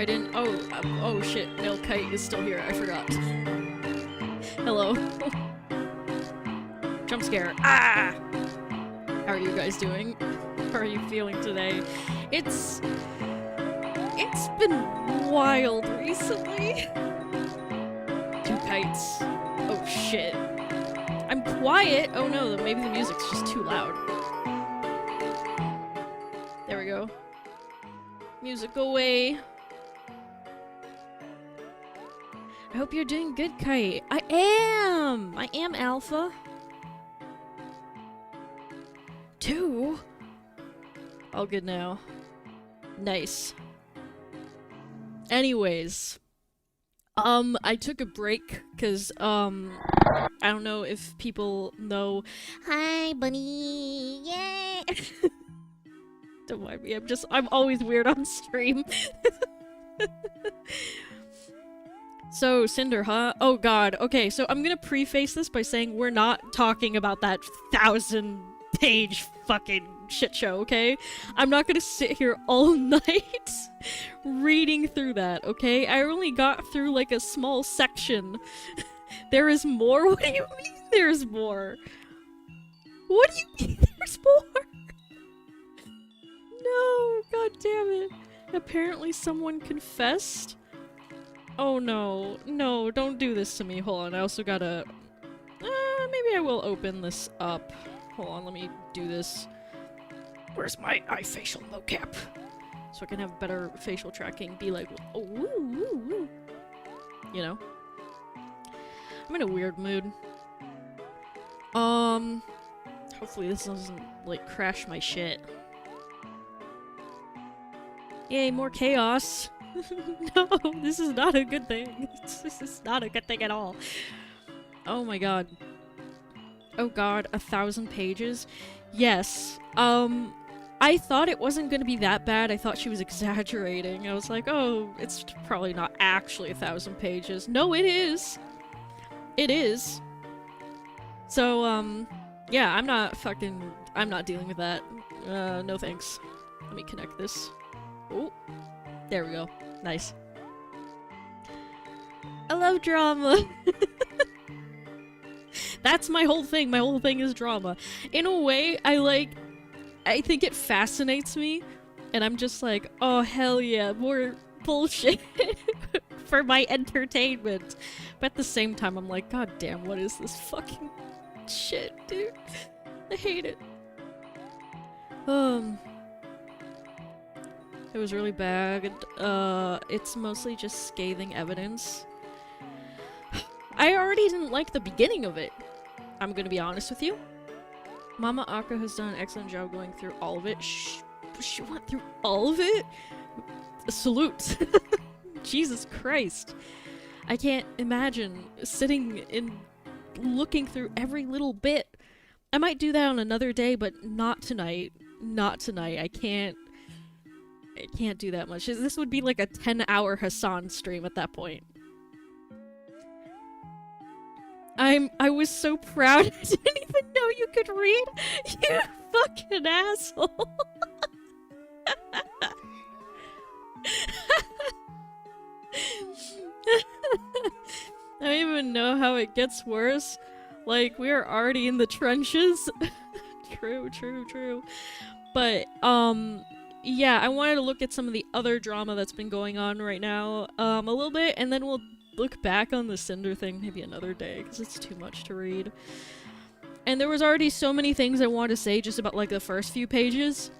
didn't- oh shit, Male Kite is still here, I forgot. Hello. Jump scare. Ah! How are you guys doing? How are you feeling today? It's been wild recently. Two kites. Oh shit. I'm quiet! Oh no, maybe the music's just too loud. There we go. Music away. I hope you're doing good, Kite. I am, Alpha. 2? All good now. Nice. Anyways. I took a break, cause, I don't know if people know. Hi, bunny! Yay! Don't mind me, I'm always weird on stream. So, Cinder, huh? Oh god, okay, so I'm gonna preface this by saying we're not talking about that 1,000-page fucking shit show, okay? I'm not gonna sit here all night reading through that, okay? I only got through like a small section. There is more? What do you mean there's more? What do you mean there's more? No, god damn it. Apparently someone confessed? Oh no, no, don't do this to me. Hold on, I also gotta... maybe I will open this up. Hold on, let me do this. Where's my eye facial mocap? So I can have better facial tracking, be like, oh, woo, woo, woo. You know? I'm in a weird mood. Hopefully this doesn't, like, crash my shit. Yay, more chaos! No, this is not a good thing. This is not a good thing at all. Oh my god. Oh god, 1,000 pages? Yes. I thought it wasn't gonna be that bad. I thought she was exaggerating. I was like, oh, it's probably not actually 1,000 pages. No, it is! It is. So, yeah, I'm not dealing with that. No thanks. Let me connect this. Oh, there we go. Nice. I love drama! That's my whole thing. My whole thing is drama. In a way, I think it fascinates me, and I'm just like, oh hell yeah, more bullshit for my entertainment. But at the same time, I'm like, god damn, what is this fucking shit, dude? I hate it. It was really bad. It's mostly just scathing evidence. I already didn't like the beginning of it. I'm gonna be honest with you. Mama Akka has done an excellent job going through all of it. She went through all of it? Salute. Jesus Christ. I can't imagine sitting and looking through every little bit. I might do that on another day, but not tonight. Not tonight. I can't do that much. This would be like a 10-hour Hassan stream at that point. I was so proud. I didn't even know you could read. You fucking asshole. I don't even know how it gets worse. Like, we're already in the trenches. True, true, true. But, yeah, I wanted to look at some of the other drama that's been going on right now, a little bit, and then we'll look back on the Cinder thing maybe another day, because it's too much to read. And there was already so many things I wanted to say just about, like, the first few pages.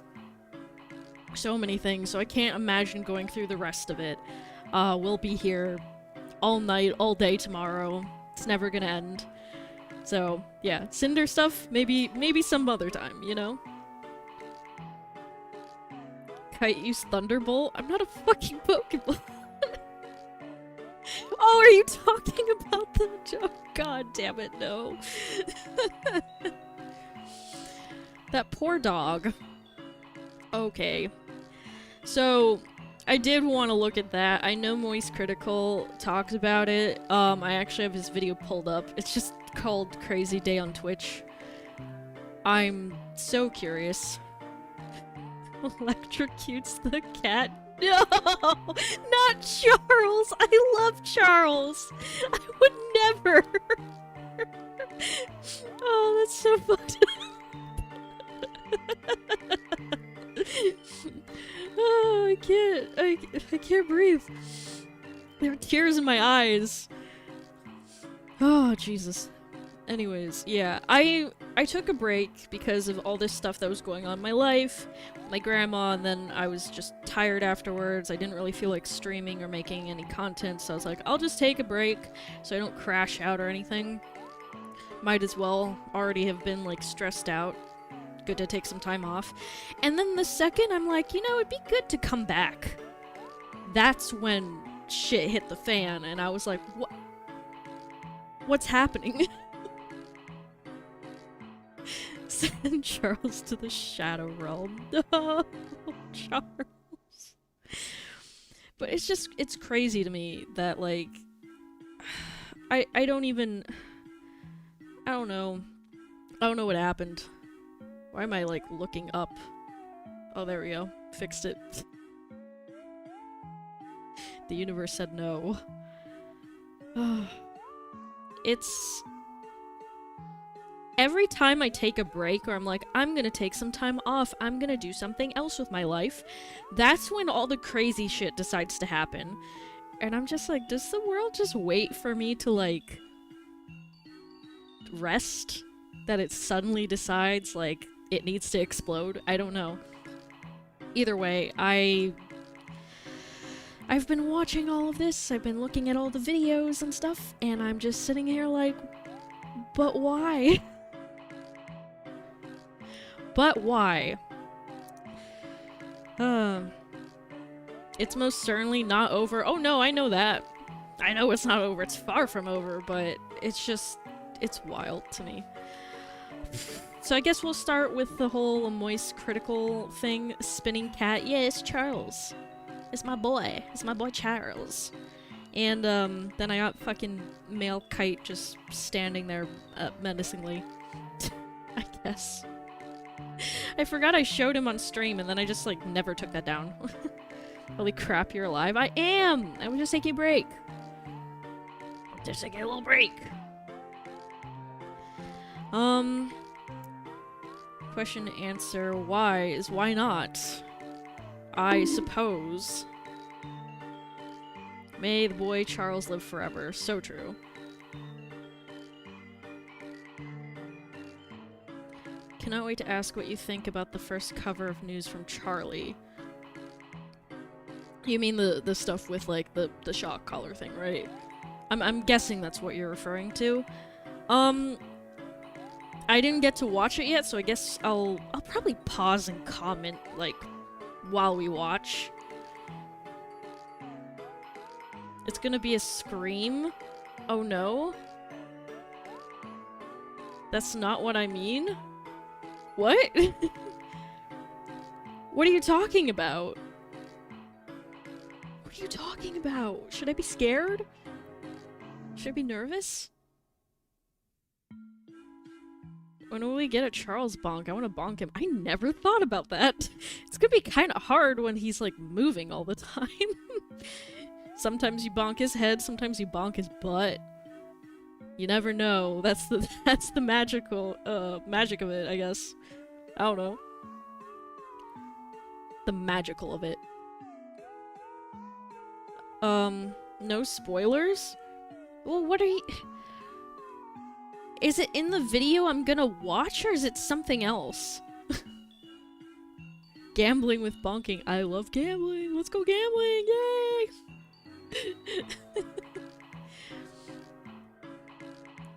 So many things, so I can't imagine going through the rest of it. We'll be here all night, all day tomorrow. It's never gonna end. So, yeah, Cinder stuff, maybe some other time, you know? Kite use Thunderbolt? I'm not a fucking Pokemon. Oh, are you talking about the joke? God damn it, no. That poor dog. Okay. So, I did want to look at that. I know Moist Critical talks about it. I actually have his video pulled up. It's just called Crazy Day on Twitch. I'm so curious. Electrocutes the cat. No! Not Charles! I love Charles! I would never! Oh, that's so fucked up. Oh, I can't breathe. There are tears in my eyes. Oh, Jesus. Anyways, yeah, I took a break because of all this stuff that was going on in my life, my grandma, and then I was just tired afterwards. I didn't really feel like streaming or making any content, so I was like, I'll just take a break so I don't crash out or anything. Might as well already have been, like, stressed out. Good to take some time off. And then the second I'm like, you know, it'd be good to come back. That's when shit hit the fan, and I was like, what? What's happening? Send Charles to the Shadow Realm. No, Charles. But it's just, it's crazy to me that, like, I don't even, I don't know. I don't know what happened. Why am I, like, looking up? Oh, there we go. Fixed it. The universe said no. It's... Every time I take a break, or I'm like, I'm gonna take some time off, I'm gonna do something else with my life, that's when all the crazy shit decides to happen. And I'm just like, does the world just wait for me to, like, rest? That it suddenly decides, like, it needs to explode? I don't know. Either way, I've been watching all of this, I've been looking at all the videos and stuff, and I'm just sitting here like, but why? But why? It's most certainly not over. Oh no, I know that. I know it's not over, it's far from over, but it's just, it's wild to me. So I guess we'll start with the whole moist critical thing. Spinning cat. Yeah, it's Charles. It's my boy. It's my boy Charles. And then I got fucking male kite just standing there menacingly. I guess. I forgot I showed him on stream and then I just like never took that down. Holy crap, you're alive. I am! I was just taking a break. Just taking a little break. Question answer, why is why not? I suppose. May the boy Charles live forever. So true. Cannot wait to ask what you think about the first cover of News from Charlie. You mean the stuff with like the shock collar thing, right? I'm guessing that's what you're referring to. I didn't get to watch it yet, so I guess I'll probably pause and comment, like, while we watch. It's gonna be a scream? Oh no? That's not what I mean? What? What are you talking about? What are you talking about? Should I be scared? Should I be nervous? When will we get a Charles bonk? I want to bonk him. I never thought about that. It's gonna be kind of hard when he's like moving all the time. Sometimes you bonk his head, sometimes you bonk his butt. You never know. That's the magical magic of it, I guess. I don't know. The magical of it. No spoilers? Well, what are you... Is it in the video I'm gonna watch, or is it something else? Gambling with bonking. I love gambling. Let's go gambling. Yay!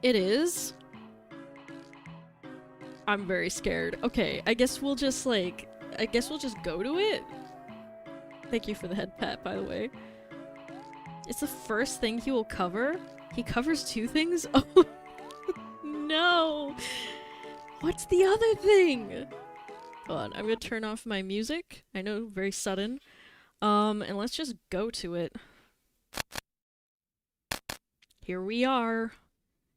It is? I'm very scared. Okay, I guess we'll just like... I guess we'll just go to it? Thank you for the head pat, by the way. It's the first thing he will cover? He covers two things? Oh, no! What's the other thing? Hold on, I'm gonna turn off my music. I know, very sudden. And let's just go to it. Here we are.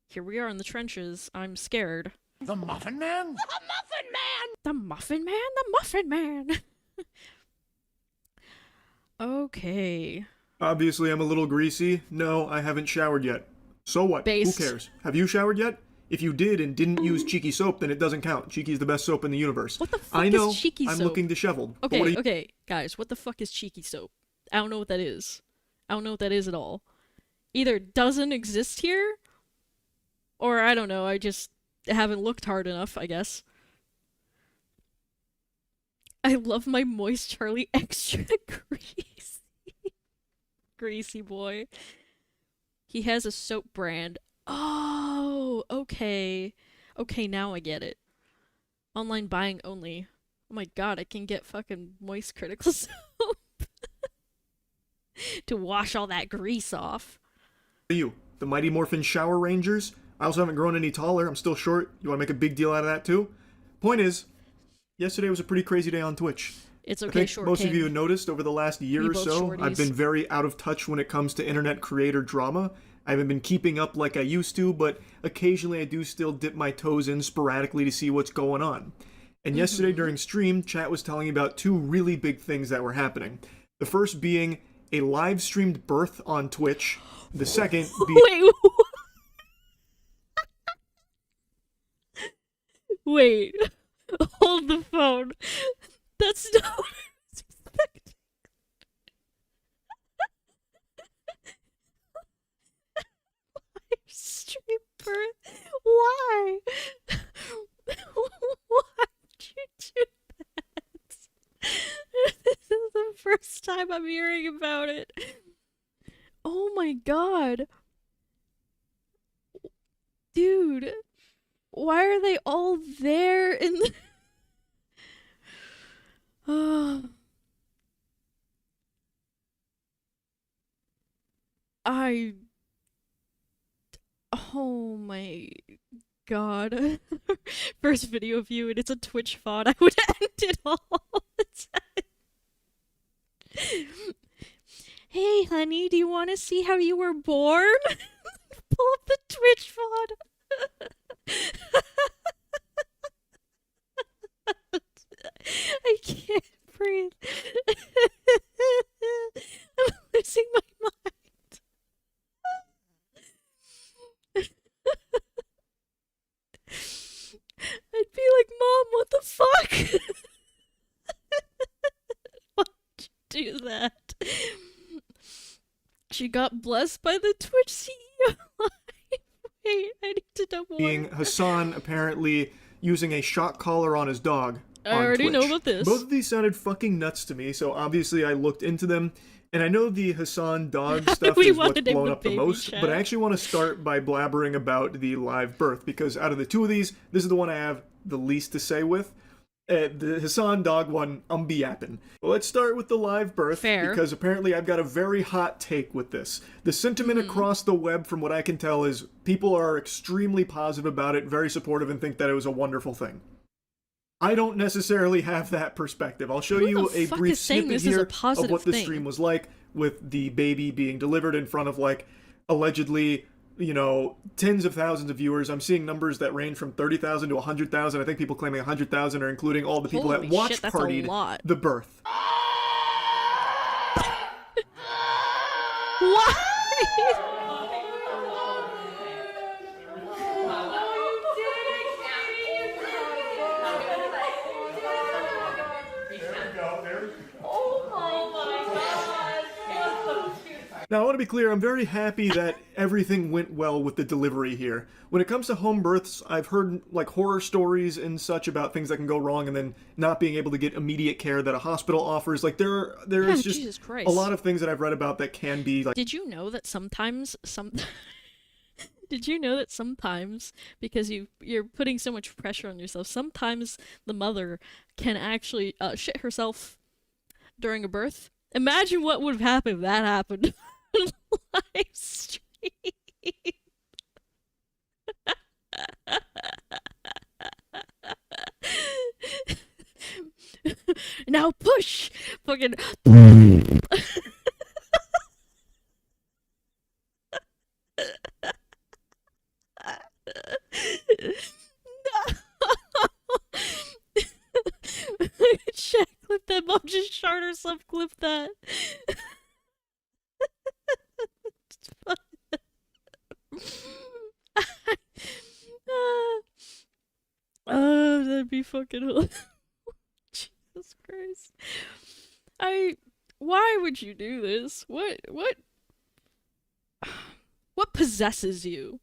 Here we are in the trenches. I'm scared. The Muffin Man? The Muffin Man! The Muffin Man? The Muffin Man! Okay. Obviously, I'm a little greasy. No, I haven't showered yet. So what? Who Based. cares? Have you showered yet? If you did and didn't use Cheeky soap, then it doesn't count. Cheeky's the best soap in the universe. What the I fuck is know, cheeky I'm soap? looking disheveled. But what are Okay, you? okay, guys, what the fuck is cheeky soap? I don't know what that is. I don't know what that is at all. Either doesn't exist here, or I don't know, I just haven't looked hard enough, I guess. I love my moist Charlie extra greasy. Greasy boy. He has a soap brand. Oh, okay. Okay, now I get it. Online buying only. Oh my god, I can get fucking moist critical soap to wash all that grease off. You? The Mighty Morphin Shower Rangers? I also haven't grown any taller. I'm still short. You want to make a big deal out of that too? Point is, yesterday was a pretty crazy day on Twitch. It's I okay, think short most king. of you have noticed over the last year We or both so, I've shorties. been very out of touch when it comes to internet creator drama. I haven't been keeping up like I used to, but occasionally I do still dip my toes in sporadically to see what's going on. And yesterday during stream, chat was telling me about two really big things that were happening. The first being a live streamed birth on Twitch. The second being Wait. Wait. Hold the phone. That's not what I was expecting. Live stream birth? Why? Why'd you do that? This is the first time I'm hearing about it. Oh my god. Dude. Why are they all there in the... I... Oh my god. First video of you and it's a Twitch VOD. I would end it all the time. Hey honey, do you want to see how you were born? Pull up the Twitch VOD. I can't breathe. I'm losing my mind. I'd be like, Mom, what the fuck? Why'd you do that? She got blessed by the Twitch CEO. Wait, I need to know more. being Hassan apparently using a shock collar on his dog. I already Twitch. know about this. Both of these sounded fucking nuts to me, so obviously I looked into them. And I know the Hassan dog stuff We is what's wanted him blown the up the baby most, chat. but I actually want to start by blabbering about the live birth, because out of the two of these, this is the one I have the least to say with. The Hassan dog one, I'm be yapping. Well, let's start with the live birth, Fair. because apparently I've got a very hot take with this. The sentiment across the web, from what I can tell, is people are extremely positive about it, very supportive, and think that it was a wonderful thing. I don't necessarily have that perspective. I'll show Who you the a fuck brief is saying snippet this is a here of positive what the thing? stream was like, with the baby being delivered in front of, like, allegedly, you know, tens of thousands of viewers. I'm seeing numbers that range from 30,000 to 100,000. I think people claiming 100,000 are including all the people Holy that watch shit, that's a partied lot. the birth. Why? Now, I want to be clear, I'm very happy that everything went well with the delivery here. When it comes to home births, I've heard, like, horror stories and such about things that can go wrong and then not being able to get immediate care that a hospital offers. Like, there Yeah, is just Jesus Christ. a lot of things that I've read about that can be, like... Did you know that sometimes Did you know that sometimes, because you're putting so much pressure on yourself, sometimes the mother can actually shit herself during a birth? Imagine what would have happened if that happened live stream. Now push! Fucking. Check, clip that. Mom just shot herself. Clip that. be fucking Jesus Christ. Why would you do this? What possesses you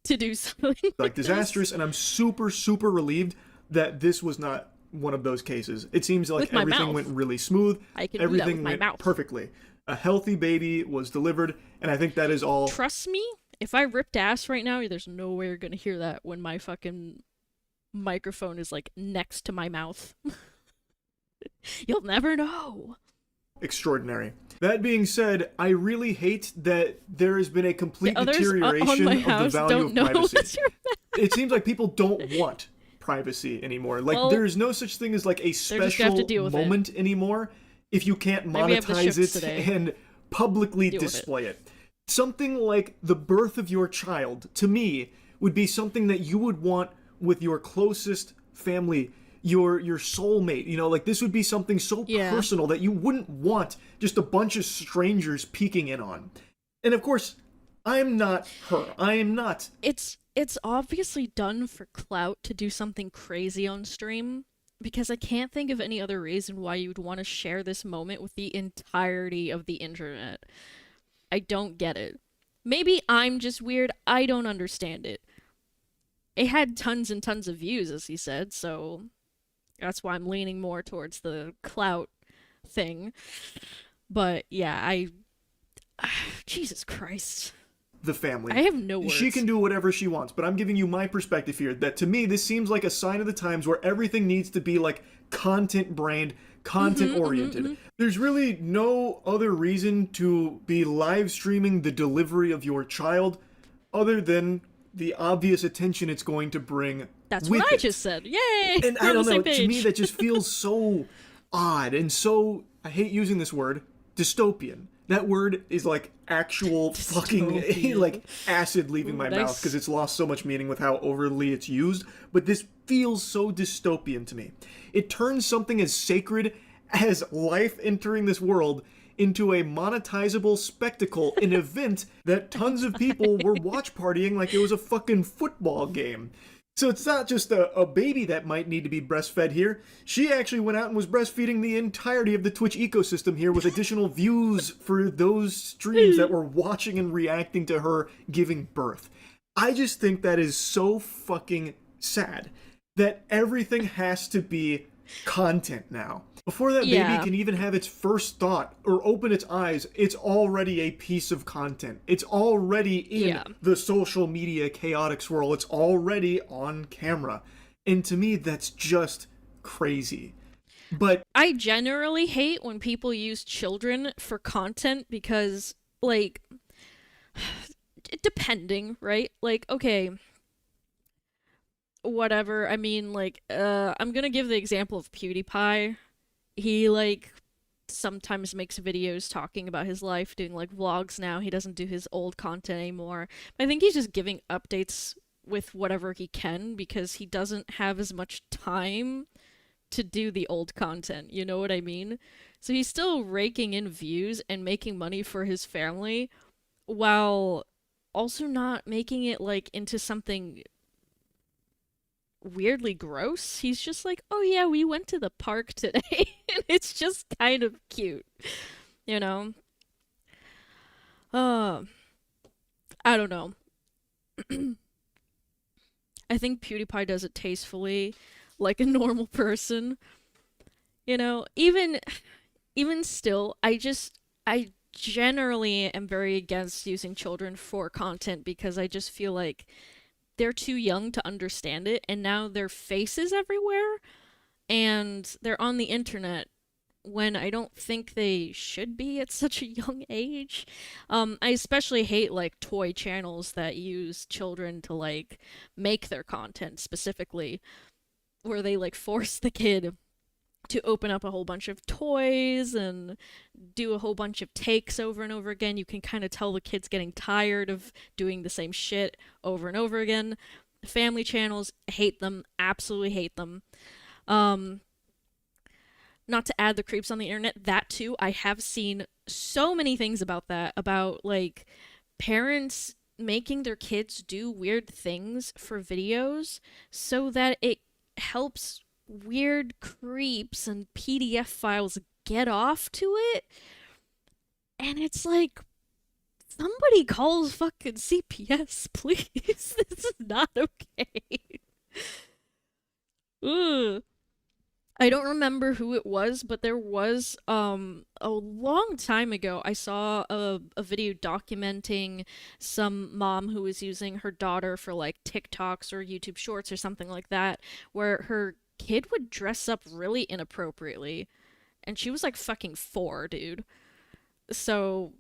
to do something like like disastrous, this? and I'm super, super relieved that this was not one of those cases. It seems like With my everything mouth. went really smooth. I can do that with Everything my went mouth. perfectly. A healthy baby was delivered, and I think that is all. Trust me, if I ripped ass right now, there's no way you're gonna hear that when my fucking microphone is like next to my mouth. You'll never know. Extraordinary. That being said, I really hate that there has been a complete The others deterioration on my of the house value don't of know privacy. what's your It seems like people don't want privacy anymore. Like Well, there is no such thing as like a just gonna have special to deal with it. moment anymore if you can't Maybe I have the monetize shifts it today. and publicly Deal with it. display it. Something like the birth of your child, to me, would be something that you would want with your closest family, your soulmate. You know, like this would be something so Yeah. personal that you wouldn't want just a bunch of strangers peeking in on. And of course, I'm not her. I am not. It's obviously done for clout to do something crazy on stream, because I can't think of any other reason why you would want to share this moment with the entirety of the internet. I don't get it. Maybe I'm just weird. I don't understand it. It had tons and tons of views, as he said, so that's why I'm leaning more towards the clout thing. But yeah, Jesus Christ. The family. I have no words. She can do whatever she wants, but I'm giving you my perspective here that to me this seems like a sign of the times where everything needs to be like content brand, content oriented. There's really no other reason to be live streaming the delivery of your child other than the obvious attention it's going to bring. That's with what I it. just said. Yay! And We're I on don't the know, same page. to me that just feels so odd and so, I hate using this word, dystopian. That word is like actual fucking Dystopian. like acid leaving Ooh, my nice. mouth because it's lost so much meaning with how overly it's used. But this feels so dystopian to me. It turns something as sacred as life entering this world into a monetizable spectacle, an event that tons of people were watch partying like it was a fucking football game. So it's not just a baby that might need to be breastfed here. She actually went out and was breastfeeding the entirety of the Twitch ecosystem here with additional views for those streams that were watching and reacting to her giving birth. I just think that is so fucking sad that everything has to be content now. Before that Yeah. baby can even have its first thought or open its eyes, it's already a piece of content. It's already in Yeah. the social media chaotic swirl. It's already on camera. And to me, that's just crazy. But I generally hate when people use children for content because, like, depending, right? Like, okay, whatever. I mean, like, I'm gonna give the example of PewDiePie. He, like, sometimes makes videos talking about his life, doing, like, vlogs now. He doesn't do his old content anymore. But I think he's just giving updates with whatever he can because he doesn't have as much time to do the old content, you know what I mean? So he's still raking in views and making money for his family while also not making it like into something weirdly gross. He's just like, "Oh yeah, we went to the park today." And it's just kind of cute. You know? Uh I don't know. I think PewDiePie does it tastefully, like a normal person. You know, even still, I generally am very against using children for content because I just feel like they're too young to understand it, and now their faces everywhere and they're on the internet when I don't think they should be at such a young age. I especially hate like toy channels that use children to like make their content specifically, where they like force the kid to open up a whole bunch of toys and do a whole bunch of takes over and over again. You can kind of tell the kid's getting tired of doing the same shit over and over again. Family channels, hate them, absolutely hate them. Not to add the creeps on the internet, that too, I have seen so many things about that, about like parents making their kids do weird things for videos so that it helps weird creeps and PDF files get off to it. And it's like, somebody calls fucking CPS, please. This is not okay. Ugh. I don't remember who it was, but there was a long time ago I saw a video documenting some mom who was using her daughter for like TikToks or YouTube shorts or something like that, where her kid would dress up really inappropriately, and she was like fucking 4, dude. So,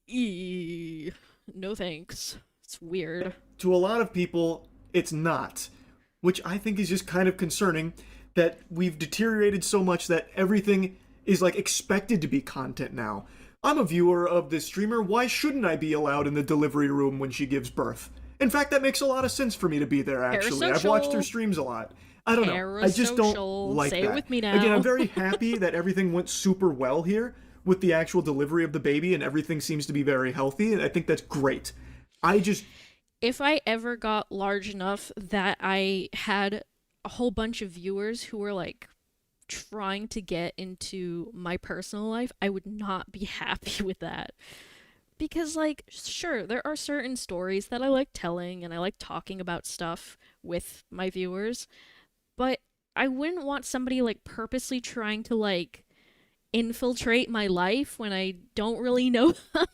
no thanks. It's weird. To a lot of people, it's not, which I think is just kind of concerning that we've deteriorated so much that everything is like expected to be content now. I'm a viewer of this streamer, why shouldn't I be allowed in the delivery room when she gives birth? In fact, that makes a lot of sense for me to be there, actually. I've watched her streams a lot. I don't know. I just don't like Say that. it with me now. Again, I'm very happy that everything went super well here with the actual delivery of the baby and everything seems to be very healthy, and I think that's great. If I ever got large enough that I had a whole bunch of viewers who were like trying to get into my personal life, I would not be happy with that. Because, like, sure, there are certain stories that I like telling and I like talking about stuff with my viewers, but I wouldn't want somebody like purposely trying to like infiltrate my life when I don't really know them.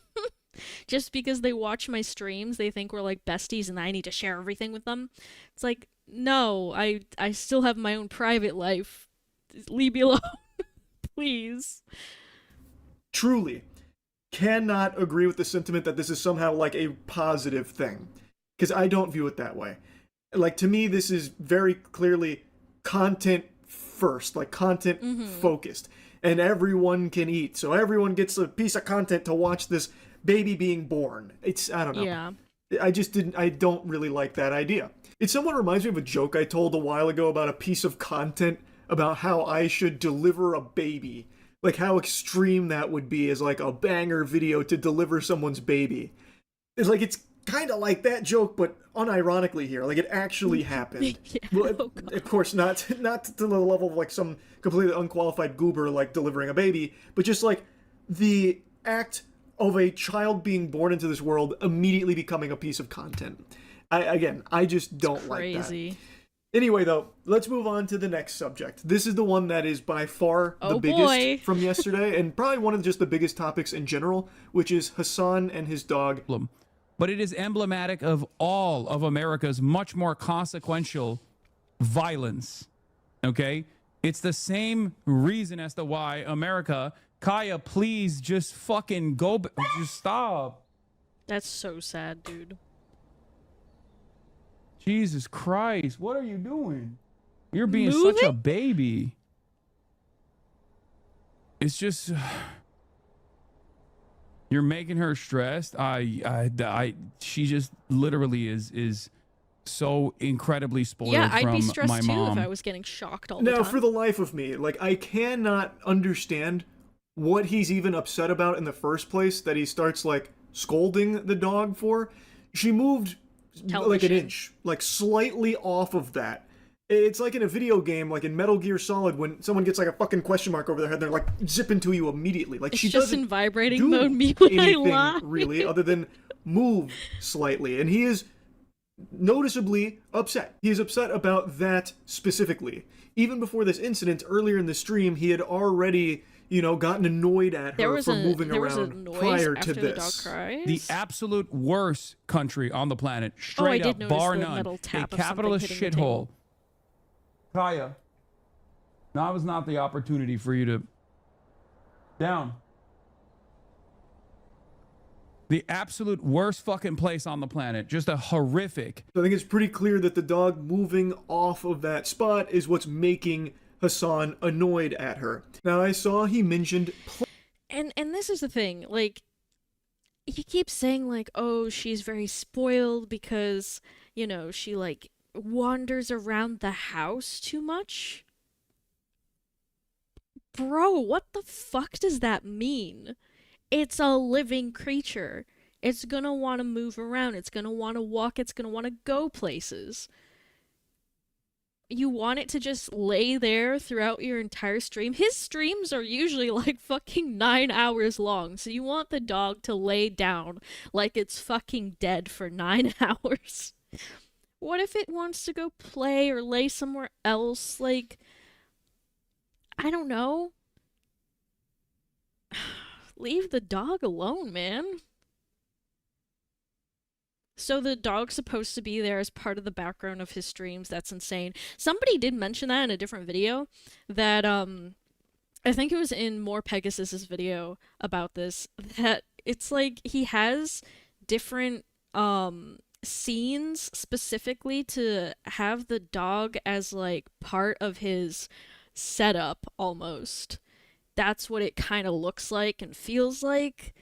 Just because they watch my streams, they think we're like besties and I need to share everything with them. It's like, no, I still have my own private life. Leave me alone, please. Truly cannot agree with the sentiment that this is somehow like a positive thing, because I don't view it that way. Like, to me, this is very clearly content first, like content focused, and everyone can eat, so everyone gets a piece of content to watch this baby being born. I don't know. Yeah. I don't really like that idea. It somewhat reminds me of a joke I told a while ago about a piece of content about how I should deliver a baby. Like, how extreme that would be as like a banger video to deliver someone's baby. It's kind of like that joke, but unironically here. Like, it actually happened. Yeah, Well, oh God. of course, not to the level of like some completely unqualified goober like delivering a baby, but just like the act of a child being born into this world immediately becoming a piece of content. I just don't like that. Crazy. Anyway, though, let's move on to the next subject. This is the one that is by far the Oh, biggest boy. from yesterday, and probably one of just the biggest topics in general, which is Hassan and his dog. But it is emblematic of all of America's much more consequential violence. Okay? It's the same reason as to why America, Kaya, please just fucking go, just stop. That's so sad, dude. Jesus Christ, what are you doing? You're being such a baby. It's just, you're making her stressed. She just literally is so incredibly spoiled Yeah, I'd from be stressed my too mom. if I was getting shocked all the Now, time. for the life of me, like, I cannot understand what he's even upset about in the first place that he starts, like, scolding the dog for. She moved like Television. an inch, like slightly off of that. It's like in a video game, like in Metal Gear Solid, when someone gets like a fucking question mark over their head, they're like zipping to you immediately. Like, It's she just doesn't in vibrating do mode me when I anything lie. really other than move slightly, and he is noticeably upset. He is upset about that specifically. Even before this incident, earlier in the stream, he had already, gotten annoyed at her for moving there was a around noise prior after to the dog this. cries. The absolute worst country on the planet, I straight did up, notice bar the none. metal A tap of something capitalist hitting the table. shithole. Kaya, now is not the opportunity for you to down. The absolute worst fucking place on the planet. Just a horrific. So I think it's pretty clear that the dog moving off of that spot is what's making Hassan annoyed at her. Now, I saw he mentioned And this is the thing, like, he keeps saying like, oh, she's very spoiled because, she like wanders around the house too much. Bro, what the fuck does that mean? It's a living creature. It's gonna want to move around. It's gonna want to walk. It's gonna want to go places. you want it to just lay there throughout your entire stream. His streams are usually like fucking 9 hours long, so you want the dog to lay down like it's fucking dead for 9 hours. What if it wants to go play or lay somewhere else? Like, I don't know. Leave the dog alone, man. So the dog's supposed to be there as part of the background of his streams. That's insane. Somebody did mention that in a different video that I think it was in More Pegasus's video about this, that it's like he has different scenes specifically to have the dog as like part of his setup almost. That's what it kind of looks like and feels like.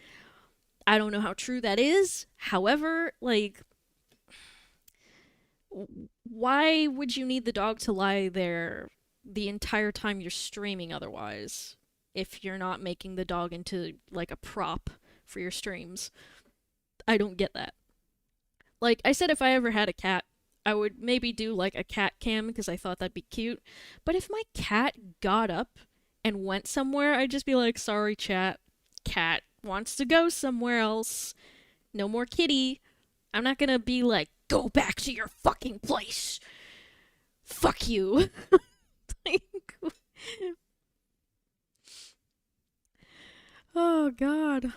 I don't know how true that is. However, like, why would you need the dog to lie there the entire time you're streaming otherwise? If you're not making the dog into, like, a prop for your streams. I don't get that. Like, I said if I ever had a cat, I would maybe do, like, a cat cam because I thought that'd be cute. But if my cat got up and went somewhere, I'd just be like, sorry, cat wants to go somewhere else. No more kitty. I'm not gonna be like, go back to your fucking place. Fuck you. Like, oh god.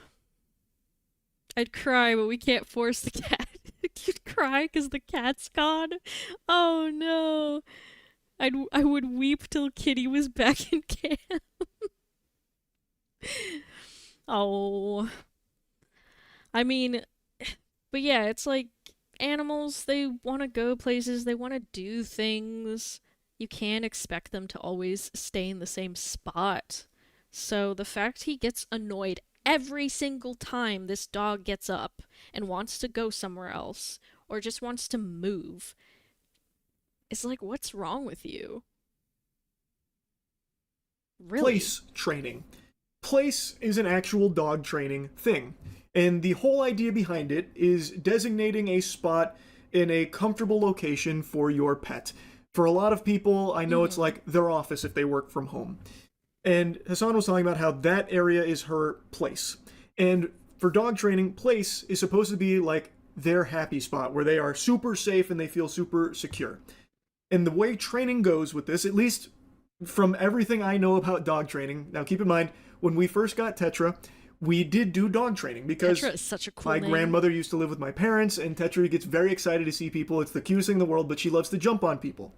I'd cry, but we can't force the cat. You'd cry because the cat's gone. Oh no. I would weep till Kitty was back in camp. Oh. I mean, but yeah, it's like animals, they want to go places, they want to do things. You can't expect them to always stay in the same spot. So the fact he gets annoyed every single time this dog gets up and wants to go somewhere else or just wants to move, it's like, what's wrong with you? Really? Place training. Place is an actual dog training thing. And the whole idea behind it is designating a spot in a comfortable location for your pet. For a lot of people, I know it's like their office if they work from home. And Hassan was talking about how that area is her place. And for dog training, place is supposed to be like their happy spot where they are super safe and they feel super secure. And the way training goes with this, at least from everything I know about dog training, now keep in mind, when we first got Tetra, we did do dog training because Tetra is such a cool my name. grandmother used to live with my parents, and Tetra gets very excited to see people. It's the cutest thing in the world, but she loves to jump on people.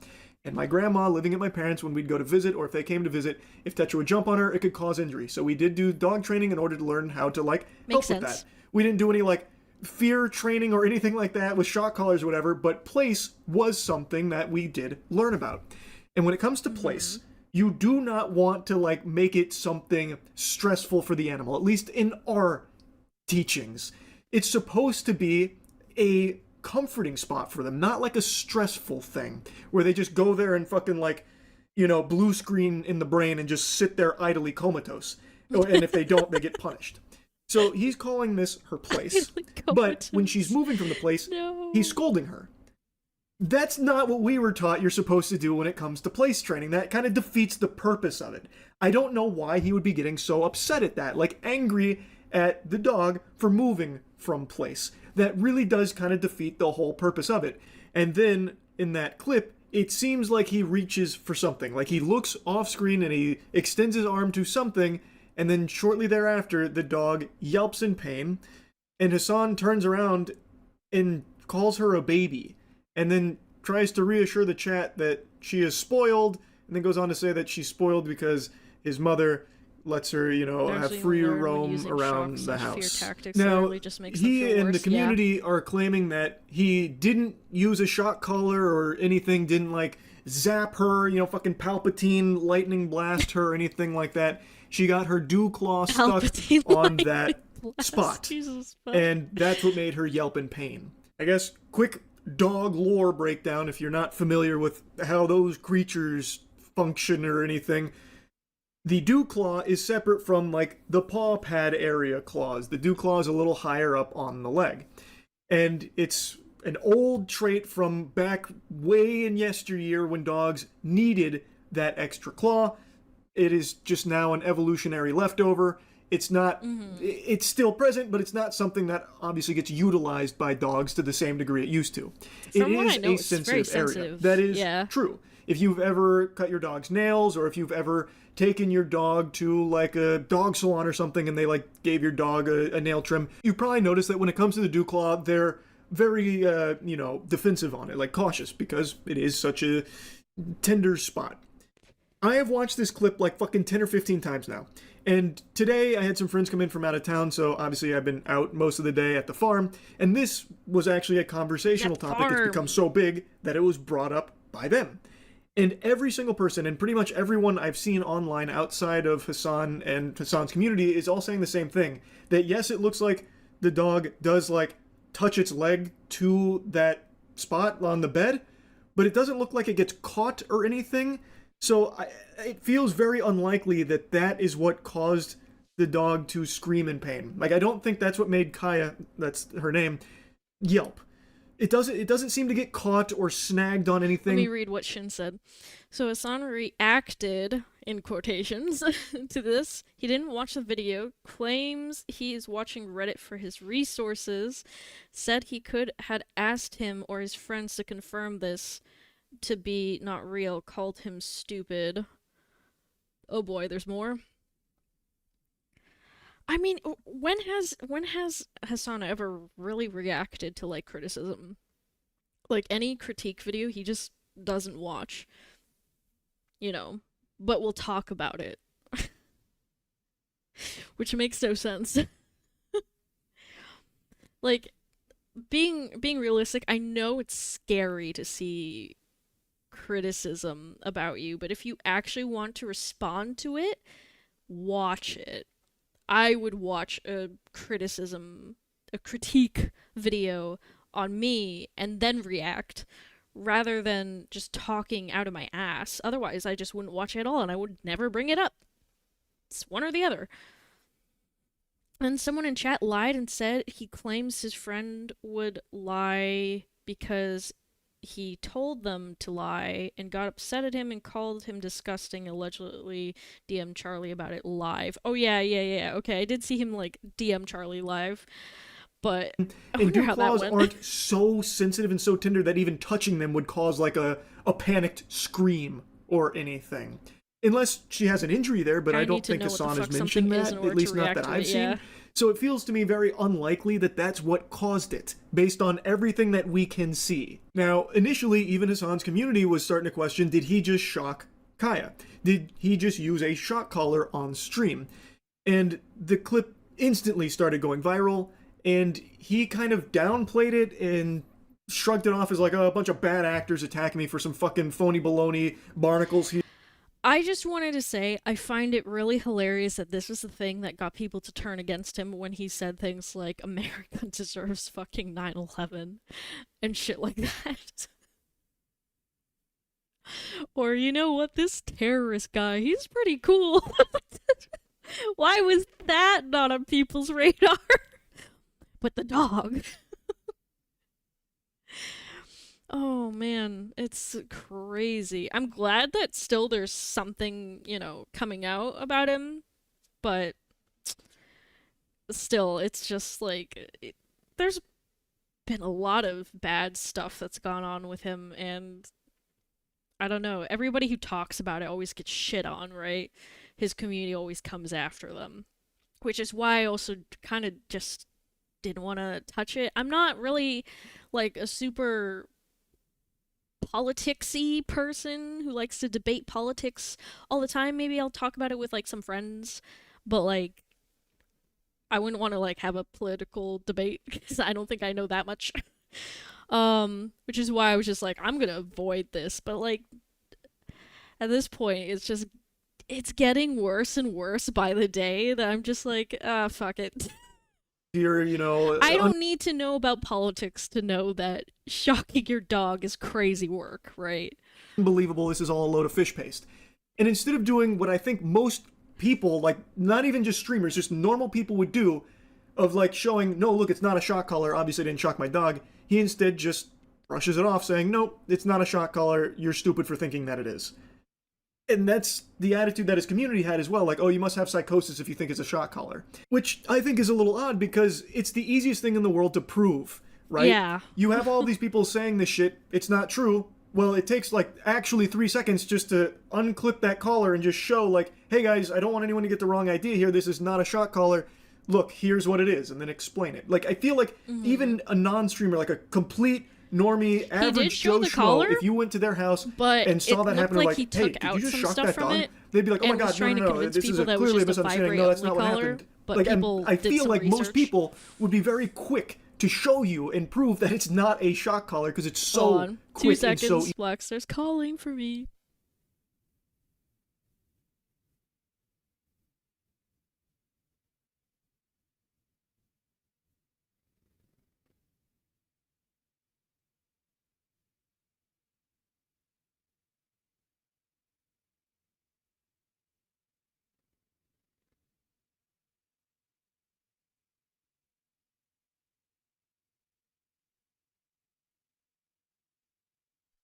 And my grandma, living at my parents, when we'd go to visit, or if they came to visit, if Tetra would jump on her, it could cause injury. So we did do dog training in order to learn how to, like, help with that. We didn't do any, like, fear training or anything like that with shock collars or whatever, but place was something that we did learn about. And when it comes to place, you do not want to, like, make it something stressful for the animal, at least in our teachings. It's supposed to be a comforting spot for them, not like a stressful thing where they just go there and fucking, like, you know, blue screen in the brain and just sit there idly comatose. And if they don't, they get punished. So he's calling this her place. But when she's moving from the place, he's scolding her. That's not what we were taught you're supposed to do when it comes to place training. That kind of defeats the purpose of it. I don't know why he would be getting so upset at that, like angry at the dog for moving from place. That really does kind of defeat the whole purpose of it. And then in that clip, it seems like he reaches for something. Like he looks off screen and he extends his arm to something, and then shortly thereafter, the dog yelps in pain, and Hassan turns around and calls her a baby. And then tries to reassure the chat that she is spoiled, and then goes on to say that she's spoiled because his mother lets her, you know, have free roam around the house. Now, he and the community are claiming that he didn't use a shock collar or anything, didn't, like, zap her, you know, fucking Palpatine lightning blast her or anything like that. She got her dew claw stuck on that spot, and that's what made her yelp in pain. I guess, quick dog lore breakdown if you're not familiar with how those creatures function or anything. The dew claw is separate from, like, the paw pad area claws. The dew claw is a little higher up on the leg. And it's an old trait from back way in yesteryear when dogs needed that extra claw. It is just now an evolutionary leftover. It's not, it's still present, but it's not something that obviously gets utilized by dogs to the same degree it used to. From It what is I know, a it's very sensitive area. sensitive. That is Yeah. true. If you've ever cut your dog's nails, or if you've ever taken your dog to like a dog salon or something and they like gave your dog a nail trim, you probably noticed that when it comes to the dew claw, they're very, defensive on it, like cautious, because it is such a tender spot. I have watched this clip like fucking 10 or 15 times now. And today I had some friends come in from out of town, so obviously I've been out most of the day at the farm. And this was actually a conversational That topic. It's farm. become so big that it was brought up by them. And every single person, and pretty much everyone I've seen online outside of Hassan and Hassan's community, is all saying the same thing. That yes, it looks like the dog does like touch its leg to that spot on the bed, but it doesn't look like it gets caught or anything. So it feels very unlikely that that is what caused the dog to scream in pain. Like, I don't think that's what made Kaya, that's her name, yelp. It doesn't seem to get caught or snagged on anything. Let me read what Shin said. So Hassan reacted, in quotations, to this. He didn't watch the video, claims he is watching Reddit for his resources, said he had asked him or his friends to confirm this to be not real, called him stupid. Oh boy, there's more. I mean, when has Hassan ever really reacted to like criticism? Like any critique video, he just doesn't watch. You know, but we'll talk about it. Which makes no sense. Like being realistic, I know it's scary to see criticism about you, but if you actually want to respond to it, watch it. I would watch a critique video on me and then react rather than just talking out of my ass. Otherwise, I just wouldn't watch it at all and I would never bring it up. It's one or the other. And someone in chat lied and said he claims his friend would lie because he told them to lie and got upset at him and called him disgusting, allegedly DM Charlie about it live. Oh yeah. Okay, I did see him like DM Charlie live, but I wonder how that went. Aren't so sensitive and so tender that even touching them would cause like a panicked scream or anything. Unless she has an injury there, but I don't think Hassan has mentioned that, at least not that I've seen. So it feels to me very unlikely that that's what caused it, based on everything that we can see. Now, initially, even Hassan's community was starting to question, did he just shock Kaya? Did he just use a shock collar on stream? And the clip instantly started going viral, and he kind of downplayed it and shrugged it off as like, oh, a bunch of bad actors attacking me for some fucking phony baloney barnacles here. I just wanted to say, I find it really hilarious that this was the thing that got people to turn against him when he said things like, America deserves fucking 9/11 and shit like that. Or, you know what, this terrorist guy, he's pretty cool. Why was that not on people's radar? But the dog. Oh man, it's crazy. I'm glad that still there's something, coming out about him, but still, it's just like, there's been a lot of bad stuff that's gone on with him, and I don't know, everybody who talks about it always gets shit on, right? His community always comes after them, which is why I also kind of just didn't want to touch it. I'm not really like a super politicsy person who likes to debate politics all the time. Maybe I'll talk about it with like some friends, but like I wouldn't want to like have a political debate because I don't think I know that much. Which is why I was just like, I'm gonna avoid this. But like at this point, it's getting worse and worse by the day that I'm just like, fuck it. I don't need to know about politics to know that shocking your dog is crazy work, right? Unbelievable, this is all a load of fish paste. And instead of doing what I think most people, like not even just streamers, just normal people would do, of like showing, no, look, it's not a shock collar, obviously I didn't shock my dog, he instead just brushes it off, saying, nope, it's not a shock collar, you're stupid for thinking that it is. And that's the attitude that his community had as well, like, oh, you must have psychosis if you think it's a shock collar. Which I think is a little odd, because it's the easiest thing in the world to prove, right? Yeah. You have all these people saying this shit, it's not true. Well, it takes, like, actually 3 seconds just to unclip that collar and just show, like, hey guys, I don't want anyone to get the wrong idea here, this is not a shock collar. Look, here's what it is, and then explain it. Like, I feel like even a non-streamer, like a complete normie, average Joe Schmo, if you went to their house and saw that happen, like, hey, did you just shock that dog? They'd be like, oh my god, no, this is clearly a misunderstanding. No, that's not what happened. Like, I feel like most people would be very quick to show you and prove that it's not a shock collar because it's so quick 2 seconds, and so... Blackstar's calling for me.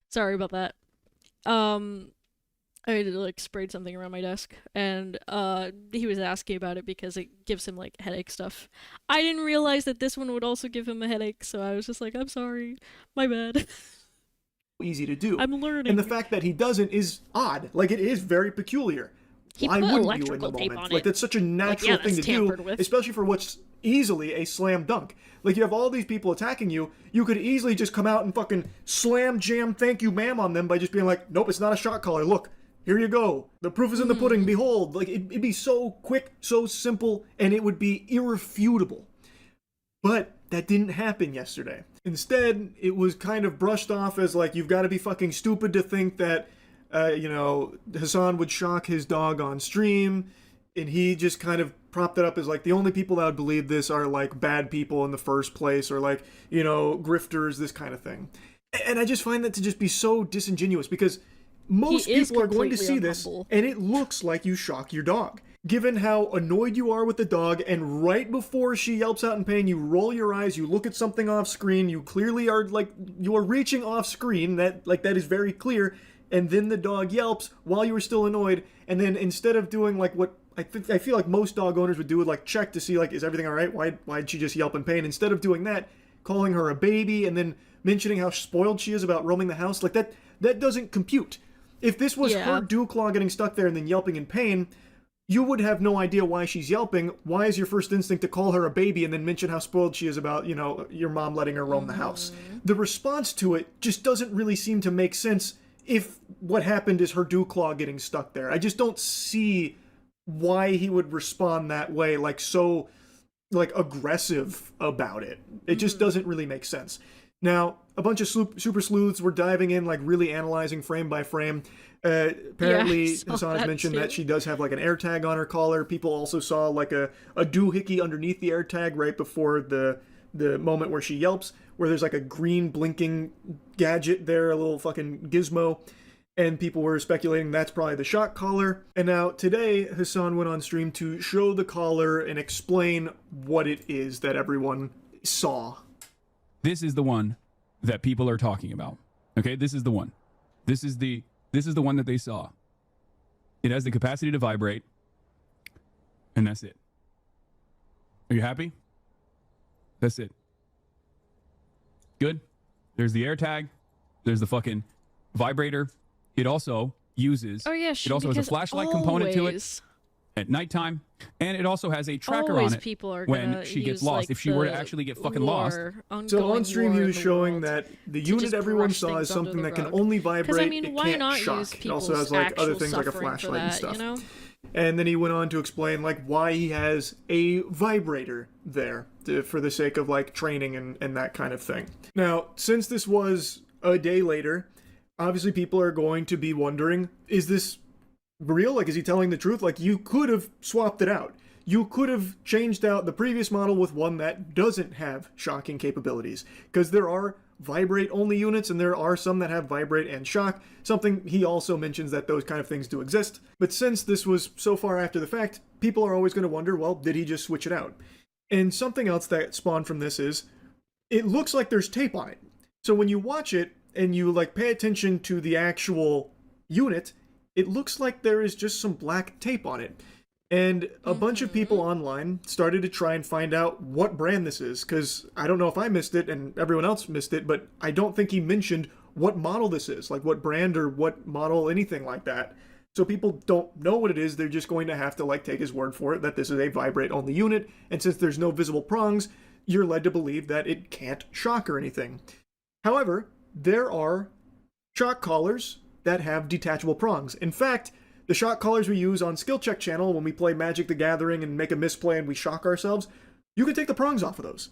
Sorry about that. I like sprayed something around my desk, and he was asking about it because it gives him like headache stuff. I didn't realize that this one would also give him a headache, so I was just like, I'm sorry, my bad. easy to do. I'm learning. And the fact that he doesn't is odd. Like, it is very peculiar. Why wouldn't you in the moment? Like, that's such a natural thing to do, especially for what's easily a slam dunk. Like, you have all these people attacking you, you could easily just come out and fucking slam jam thank you ma'am on them by just being like, nope, it's not a shot collar, look, here you go. The proof is in the pudding, behold. Like, it'd be so quick, so simple, and it would be irrefutable. But that didn't happen yesterday. Instead, it was kind of brushed off as like, you've got to be fucking stupid to think that, Hassan would shock his dog on stream, and he just kind of propped it up as like, the only people that would believe this are like bad people in the first place, or like, grifters, this kind of thing. And I just find that to just be so disingenuous, because most people are going to see this, and it looks like you shock your dog. Given how annoyed you are with the dog, and right before she yelps out in pain, you roll your eyes, you look at something off screen, you clearly are like, you are reaching off screen, that is very clear, and then the dog yelps while you were still annoyed, and then instead of doing like what I feel like most dog owners would do, would like check to see like, is everything alright? Why'd she just yelp in pain? Instead of doing that, calling her a baby, and then mentioning how spoiled she is about roaming the house, like that doesn't compute. If this was her dew claw getting stuck there and then yelping in pain, you would have no idea why she's yelping. Why is your first instinct to call her a baby and then mention how spoiled she is about, your mom letting her roam the house? The response to it just doesn't really seem to make sense if what happened is her dew claw getting stuck there. I just don't see why he would respond that way, like so like aggressive about it. It just doesn't really make sense. Now, a bunch of super sleuths were diving in, like really analyzing frame by frame. Apparently, Hassan has mentioned that she does have like an air tag on her collar. People also saw like a doohickey underneath the air tag right before the moment where she yelps, where there's like a green blinking gadget there, a little fucking gizmo. And people were speculating that's probably the shock collar. And now today, Hassan went on stream to show the collar and explain what it is that everyone saw. This is the one that people are talking about. Okay, this is the one. This is the one that they saw. It has the capacity to vibrate, and that's it. Are you happy? That's it. Good. There's the air tag. There's the fucking vibrator. It also uses. Oh yeah, it also has a flashlight component to it at nighttime, and it also has a tracker on it when she gets lost. Like, if she were to actually get fucking lost. So on stream, he was showing that the unit everyone saw is something that can only vibrate. It can't shock. It also has like other things like a flashlight and stuff. And then he went on to explain like why he has a vibrator there for the sake of like training and that kind of thing. Now, since this was a day later, obviously people are going to be wondering, is this real? Like, is he telling the truth? Like, you could have swapped it out. You could have changed out the previous model with one that doesn't have shocking capabilities, because there are vibrate only units and there are some that have vibrate and shock, something he also mentions that those kind of things do exist. But since this was so far after the fact, people are always going to wonder, well, did he just switch it out? And something else that spawned from this is, it looks like there's tape on it. So when you watch it and you like pay attention to the actual unit, it looks like there is just some black tape on it. And a bunch of people online started to try and find out what brand this is, because I don't know if I missed it and everyone else missed it, but I don't think he mentioned what model this is, like what brand or what model, anything like that. So people don't know what it is, they're just going to have to like take his word for it that this is a vibrate-only unit, and since there's no visible prongs, you're led to believe that it can't shock or anything. However, there are shock collars that have detachable prongs. In fact, the shock collars we use on Skill Check channel when we play Magic the Gathering and make a misplay and we shock ourselves, you can take the prongs off of those.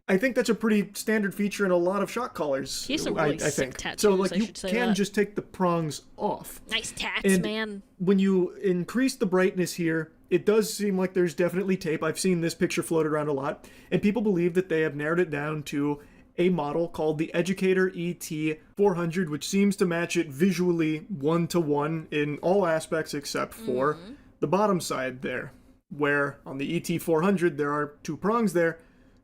I think that's a pretty standard feature in a lot of shock collars. He has some really I sick think. tattoos, So like I you should say can that. just take the prongs off. Nice tats, And man. when you increase the brightness here, it does seem like there's definitely tape. I've seen this picture floated around a lot, and people believe that they have narrowed it down to a model called the Educator ET400, which seems to match it visually 1-to-1 in all aspects except for the bottom side there, where on the ET400 there are 2 prongs there,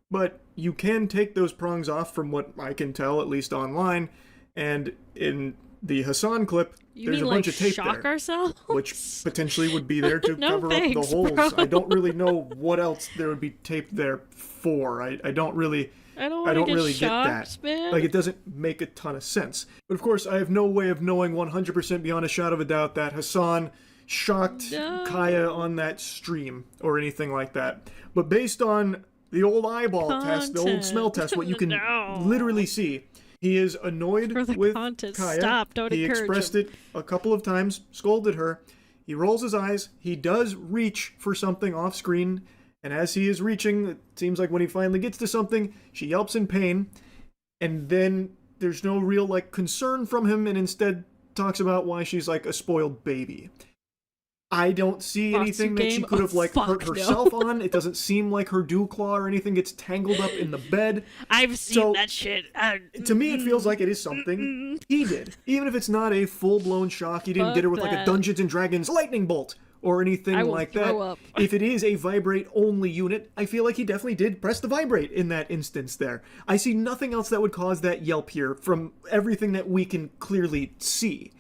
but you can take those prongs off from what I can tell, at least online, and in the Hassan clip, You there's mean a bunch like of tape shock there, ourselves? which potentially would be there to No cover thanks, up the holes. bro. I don't really know what else there would be taped there for. I don't really I don't I want to don't get really shocked, get that. man. Like, it doesn't make a ton of sense. But of course, I have no way of knowing 100% beyond a shadow of a doubt that Hassan shocked No. Kaya on that stream or anything like that. But based on the old eyeball test, the old smell test, what you can No. literally see, he is annoyed For the with content. Kaya. Stop, don't he encourage expressed him. it a couple of times, scolded her. He rolls his eyes. He does reach for something off screen. And as he is reaching, it seems like when he finally gets to something, she yelps in pain. And then there's no real, like, concern from him, and instead talks about why she's, like, a spoiled baby. I don't see anything that she game? could have, like, Fuck hurt no. herself on. It doesn't seem like her dew claw or anything gets tangled up in the bed. I've seen So, that shit. To me, it feels like it is something he did. Even if it's not a full-blown shock, he didn't Fuck get her with, like, a that. Dungeons & Dragons lightning bolt or anything I will like that. throw up. If it is a vibrate-only unit, I feel like he definitely did press the vibrate in that instance there. I see nothing else that would cause that yelp here from everything that we can clearly see.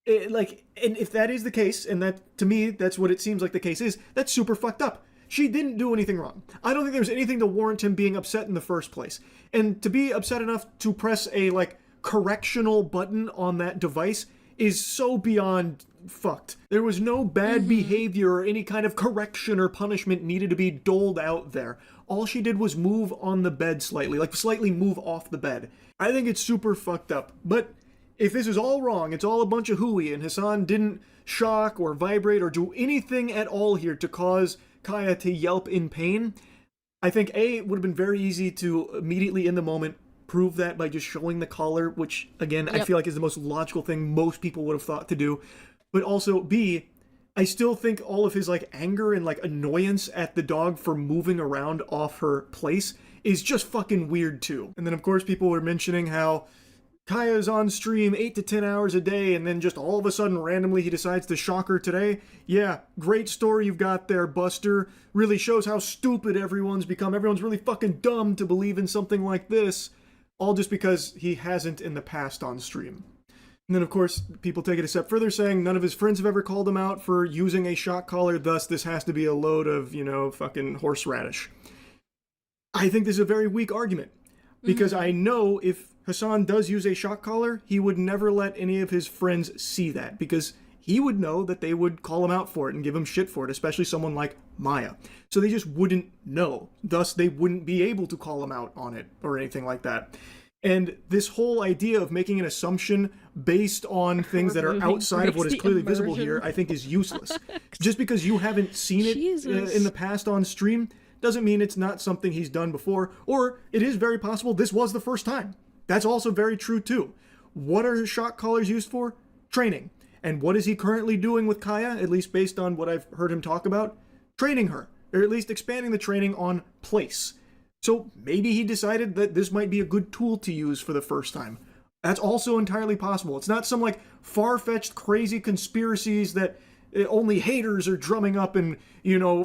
And if that is the case, and that, to me, that's what it seems like the case is, that's super fucked up. She didn't do anything wrong. I don't think there's anything to warrant him being upset in the first place. And to be upset enough to press a, like, correctional button on that device is so beyond fucked. There was no bad behavior or any kind of correction or punishment needed to be doled out there. All she did was move on the bed slightly, like slightly move off the bed. I think it's super fucked up. But if this is all wrong, it's all a bunch of hooey, and Hassan didn't shock or vibrate or do anything at all here to cause Kaya to yelp in pain, I think A, it would have been very easy to immediately in the moment prove that by just showing the collar, which again, I Yep. feel like is the most logical thing most people would have thought to do. But also B, I still think all of his like anger and like annoyance at the dog for moving around off her place is just fucking weird too. And then of course people were mentioning how Kaya's on stream 8 to 10 hours a day, and then just all of a sudden randomly he decides to shock her today. Yeah, great story you've got there, Buster. Really shows how stupid everyone's become. Everyone's really fucking dumb to believe in something like this. All just because he hasn't in the past on stream. And then, of course, people take it a step further, saying none of his friends have ever called him out for using a shock collar, thus this has to be a load of, fucking horseradish. I think this is a very weak argument. Because I know if Hassan does use a shock collar, he would never let any of his friends see that. Because he would know that they would call him out for it and give him shit for it, especially someone like Maya. So they just wouldn't know. Thus, they wouldn't be able to call him out on it or anything like that. And this whole idea of making an assumption based on things that are Removing outside of what is breaks the clearly visible immersion. here, I think is useless. Just because you haven't seen it Jesus. in the past on stream doesn't mean it's not something he's done before, or it is very possible this was the first time. That's also very true too. What are shock collars used for? Training. And what is he currently doing with Kaya, at least based on what I've heard him talk about? Training her, or at least expanding the training on place. So maybe he decided that this might be a good tool to use for the first time. That's also entirely possible. It's not some like far-fetched crazy conspiracies that only haters are drumming up and,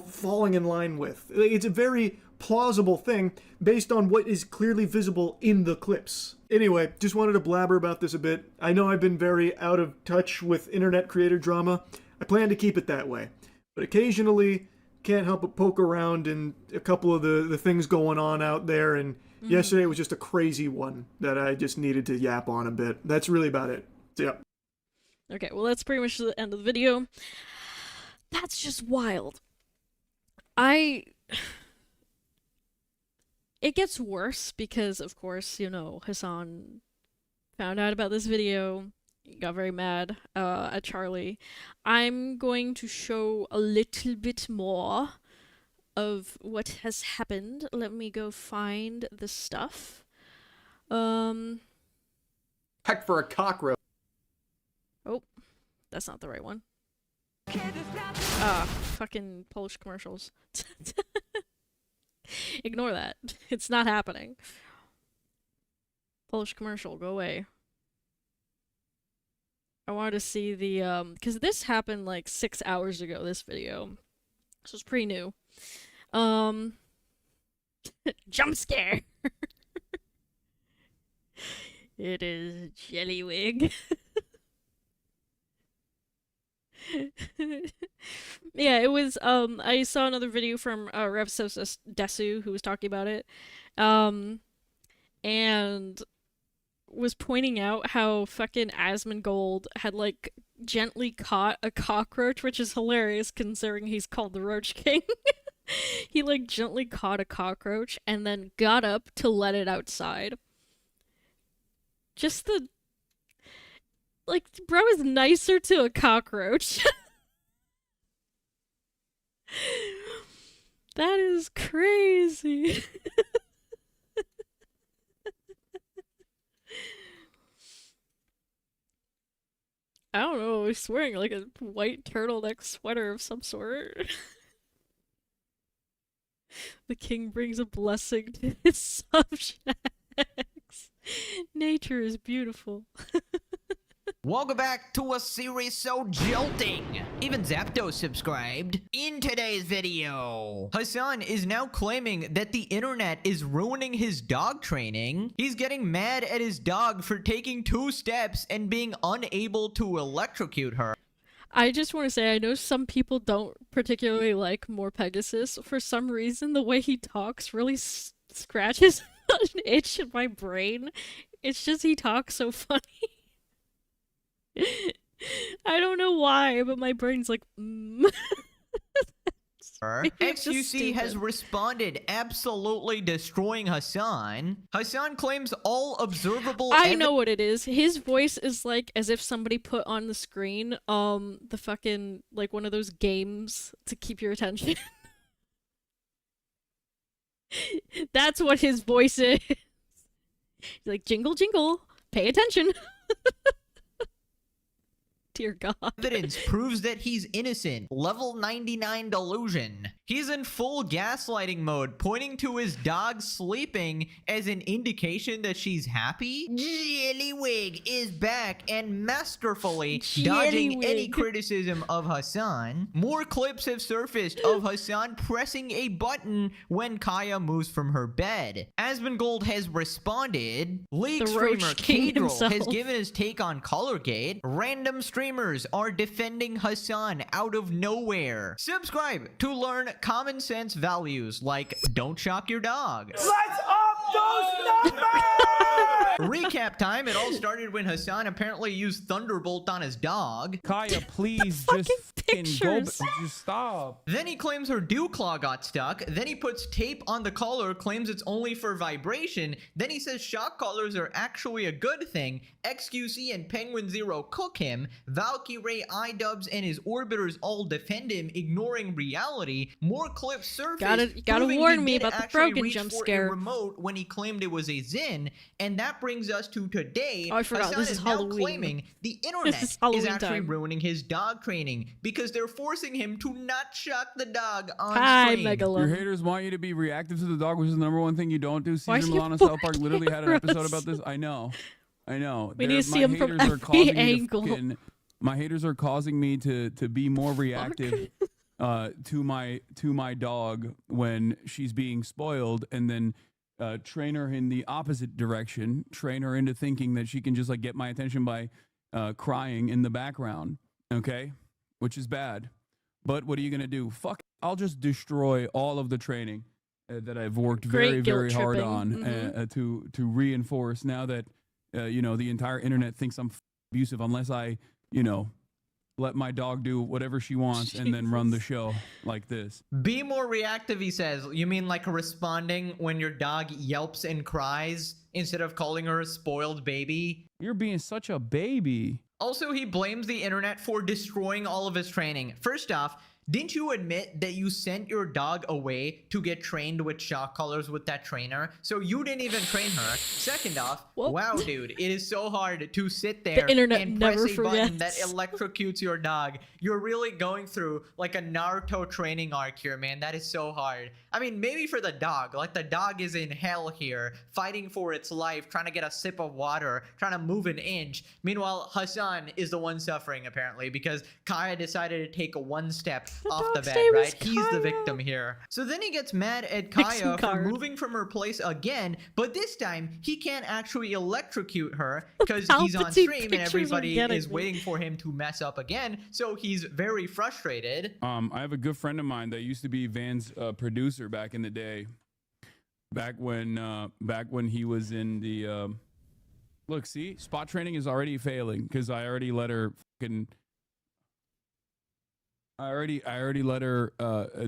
falling in line with. It's a very plausible thing based on what is clearly visible in the clips. Anyway, just wanted to blabber about this a bit. I know I've been very out of touch with internet creator drama. I plan to keep it that way. But occasionally, can't help but poke around in a couple of the things going on out there, and yesterday was just a crazy one that I just needed to yap on a bit. That's really about it. So, yeah. Okay, well, that's pretty much the end of the video. That's just wild. It gets worse because, of course, Hassan found out about this video, got very mad at Charlie. I'm going to show a little bit more of what has happened. Let me go find the stuff. Heck for a cockroach. Oh, that's not the right one. Fucking Polish commercials. Ignore that. It's not happening. Polish commercial, go away. I wanted to see the, because this happened like 6 hours ago, this video. So it's pretty new. Jump scare! It is Jellywig. Yeah, it was, I saw another video from, Revsos Desu, who was talking about it, and was pointing out how fucking Asmongold had, like, gently caught a cockroach, which is hilarious considering he's called the Roach King. He, like, gently caught a cockroach and then got up to let it outside. Just the... Like, bro is nicer to a cockroach. That is crazy. I don't know, he's wearing like a white turtleneck sweater of some sort. The king brings a blessing to his subjects. Nature is beautiful. Welcome back to a series so jolting. Even Zapdos subscribed. In today's video, Hassan is now claiming that the internet is ruining his dog training. He's getting mad at his dog for taking 2 steps and being unable to electrocute her. I just want to say, I know some people don't particularly like More Pegasus. For some reason, the way he talks really scratches an itch in my brain. It's just he talks so funny. I don't know why, but my brain's like, XUC has responded, absolutely destroying Hassan. Hassan claims all observable I know what it is. His voice is like as if somebody put on the screen, the fucking, like one of those games to keep your attention. That's what his voice is. He's like, jingle, jingle, pay attention. Dear God. Evidence proves that he's innocent. Level 99 delusion. He's in full gaslighting mode, pointing to his dog sleeping as an indication that she's happy. Jellywig is back and masterfully dodging any criticism of Hassan. More clips have surfaced of Hassan pressing a button when Kaya moves from her bed. Asmongold has responded. League streamer Kadril has given his take on Colorgate. Random streamers are defending Hassan out of nowhere. Subscribe to learn common sense values like don't shock your dog. Let's up those numbers! Recap time. It all started when Hassan apparently used Thunderbolt on his dog. Kaya, please just just stop. Then he claims her dew claw got stuck. Then he puts tape on the collar, claims it's only for vibration. Then he says shock collars are actually a good thing. XQC and Penguin Zero cook him. Valkyrie, iDubbbz, and his orbiters all defend him, ignoring reality. More clips surface. Gotta warn me about the Brogan jump scare. Remote when he claimed it was a Zin, and that brings us to today. Oh, I forgot. Hassan This is now Halloween. claiming the internet is actually ruining his dog training because they're forcing him to not shock the dog on stream. Your haters want you to be reactive to the dog, which is the #1 thing you don't do. Caesar Milano South Park literally had an episode about this. I know. We need to see him from every angle. My haters are causing me to be more reactive to my dog when she's being spoiled, and then train her in the opposite direction. Train her into thinking that she can just like get my attention by crying in the background. Okay, which is bad. But what are you gonna do? Fuck! I'll just destroy all of the training that I've worked very, very hard on to reinforce. Now that you know, the entire internet thinks I'm abusive, unless I, you know, let my dog do whatever she wants and then run the show like this. Be more reactive, he says. You mean like responding when your dog yelps and cries instead of calling her a spoiled baby? You're being such a baby. Also, he blames the internet for destroying all of his training. First off, didn't you admit that you sent your dog away to get trained with shock collars with that trainer? So you didn't even train her. Second off, wow, dude, it is so hard to sit there and press a button that electrocutes your dog. You're really going through like a Naruto training arc here, man. That is so hard. I mean, maybe for the dog. Like, the dog is in hell here, fighting for its life, trying to get a sip of water, trying to move an inch. Meanwhile, Hassan is the one suffering, apparently, because Kaya decided to take one step off the bed, right? He's the victim here. So then he gets mad at Kaya for moving from her place again, but this time he can't actually electrocute her because he's on stream and everybody is waiting for him to mess up again. So he's very frustrated. I have a good friend of mine that used to be Van's producer back in the day. Back when he was in the look, see, spot training is already failing because I already let her fucking. I already let her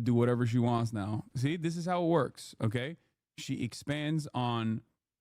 do whatever she wants now. See, this is how it works, okay? She expands on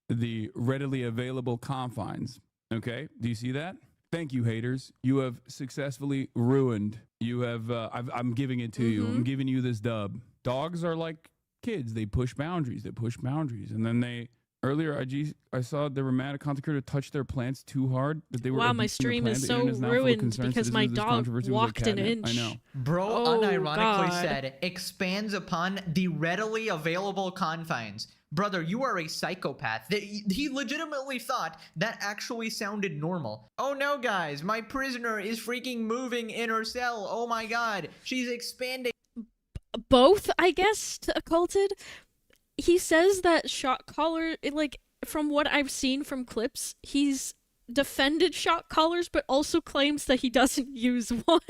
the readily available confines, okay? Do you see that? Thank you, haters. You have successfully ruined. You have, I'm giving it to you. I'm giving you this dub. Dogs are like kids. They push boundaries. And then earlier, I saw they were mad at content creator touched their plants too hard. That they were my stream is so ruined because my dog walked an inch. I know. Bro unironically said, expands upon the readily available confines. Brother, you are a psychopath. He legitimately thought that actually sounded normal. Oh no, guys, my prisoner is freaking moving in her cell. Oh my god, she's expanding. Both, I guess, occulted. He says that shock collar, like, from what I've seen from clips, he's defended shock collars, but also claims that he doesn't use one.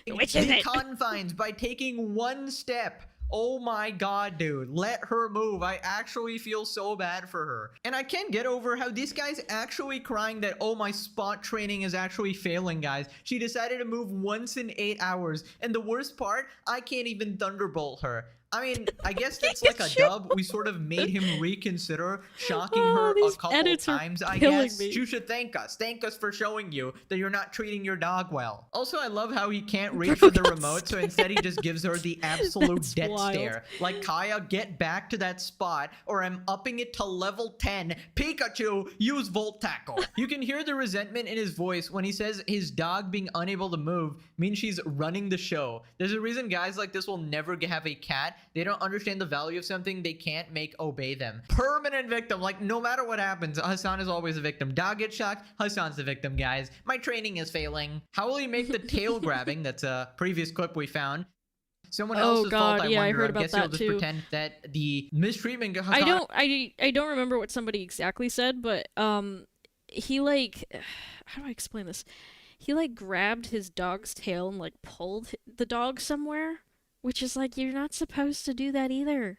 Which is it? Confines by taking one step. Oh my god, dude. Let her move. I actually feel so bad for her. And I can't get over how this guy's actually crying that, oh, my spot training is actually failing, guys. She decided to move once in 8 hours. And the worst part, I can't even thunderbolt her. I mean, I guess that's like a dub. We sort of made him reconsider shocking her a couple times, I guess. You should thank us. Thank us for showing you that you're not treating your dog well. Also, I love how he can't reach for the remote, so instead he just gives her the absolute death stare. Like, Kaya, get back to that spot, or I'm upping it to level 10. Pikachu, use Volt Tackle. You can hear the resentment in his voice when he says his dog being unable to move means she's running the show. There's a reason guys like this will never have a cat. They don't understand the value of something they can't make obey them. Permanent victim. Like, no matter what happens, Hassan is always a victim. Dog gets shocked, Hassan's the victim, guys. My training is failing. How will he make the tail grabbing? That's a previous clip we found. Someone else's fault, I wonder. I heard about guess that he'll just too. pretend that the mistreatment I don't remember what somebody exactly said, but he, like, how do I explain this? He, like, grabbed his dog's tail and, like, pulled the dog somewhere. Which is like, you're not supposed to do that either.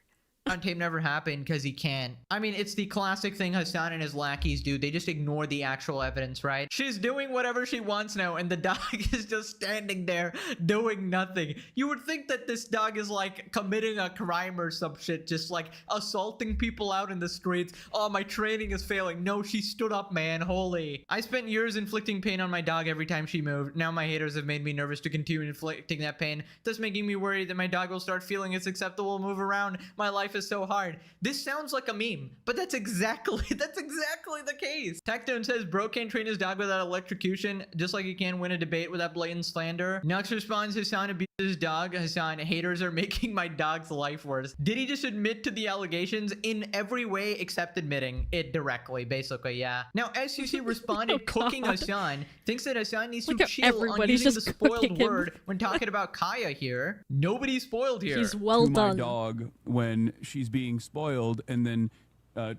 On tape never happened because he can't. I mean, it's the classic thing Hassan and his lackeys do. They just ignore the actual evidence, right? She's doing whatever she wants now, and the dog is just standing there doing nothing. You would think that this dog is like committing a crime or some shit, just like assaulting people out in the streets. Oh, my training is failing. No, she stood up, man. Holy. I spent years inflicting pain on my dog every time she moved. Now my haters have made me nervous to continue inflicting that pain, thus making me worried that my dog will start feeling it's acceptable to move around. My life is is so hard. This sounds like a meme, but that's exactly the case. Tactone says bro can't train his dog without electrocution, just like he can't win a debate without blatant slander. Nux responds, Hassan abuses his dog. Hassan, haters are making my dog's life worse. Did he just admit to the allegations in every way except admitting it directly? Basically, yeah. Now, SUC responded, cooking Hassan, thinks that Hassan needs to Look how chill on everybody's using the just spoiled cooking him. word when talking about Kaya here. Nobody's spoiled here. He's well to done. my dog when she's being spoiled, and then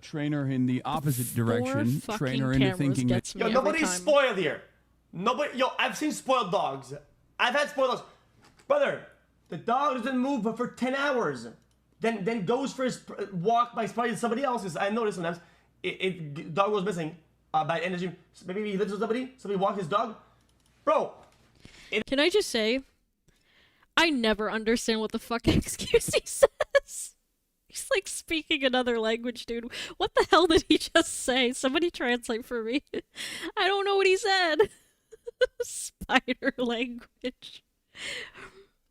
train her in the opposite direction. Four Train her fucking into cameras thinking that gets me Yo, every nobody's time. spoiled here. Nobody. Yo, I've seen spoiled dogs. I've had spoiled dogs. Brother, the dog doesn't move for 10 hours. Then goes for his walk by spotting somebody else's. I notice sometimes dog goes missing by energy. Maybe he lives with somebody. Somebody walks his dog. Bro, Can I just say, I never understand what the fuck excuse he says. He's like speaking another language, dude. What the hell did he just say? Somebody translate for me. I don't know what he said. Spider language.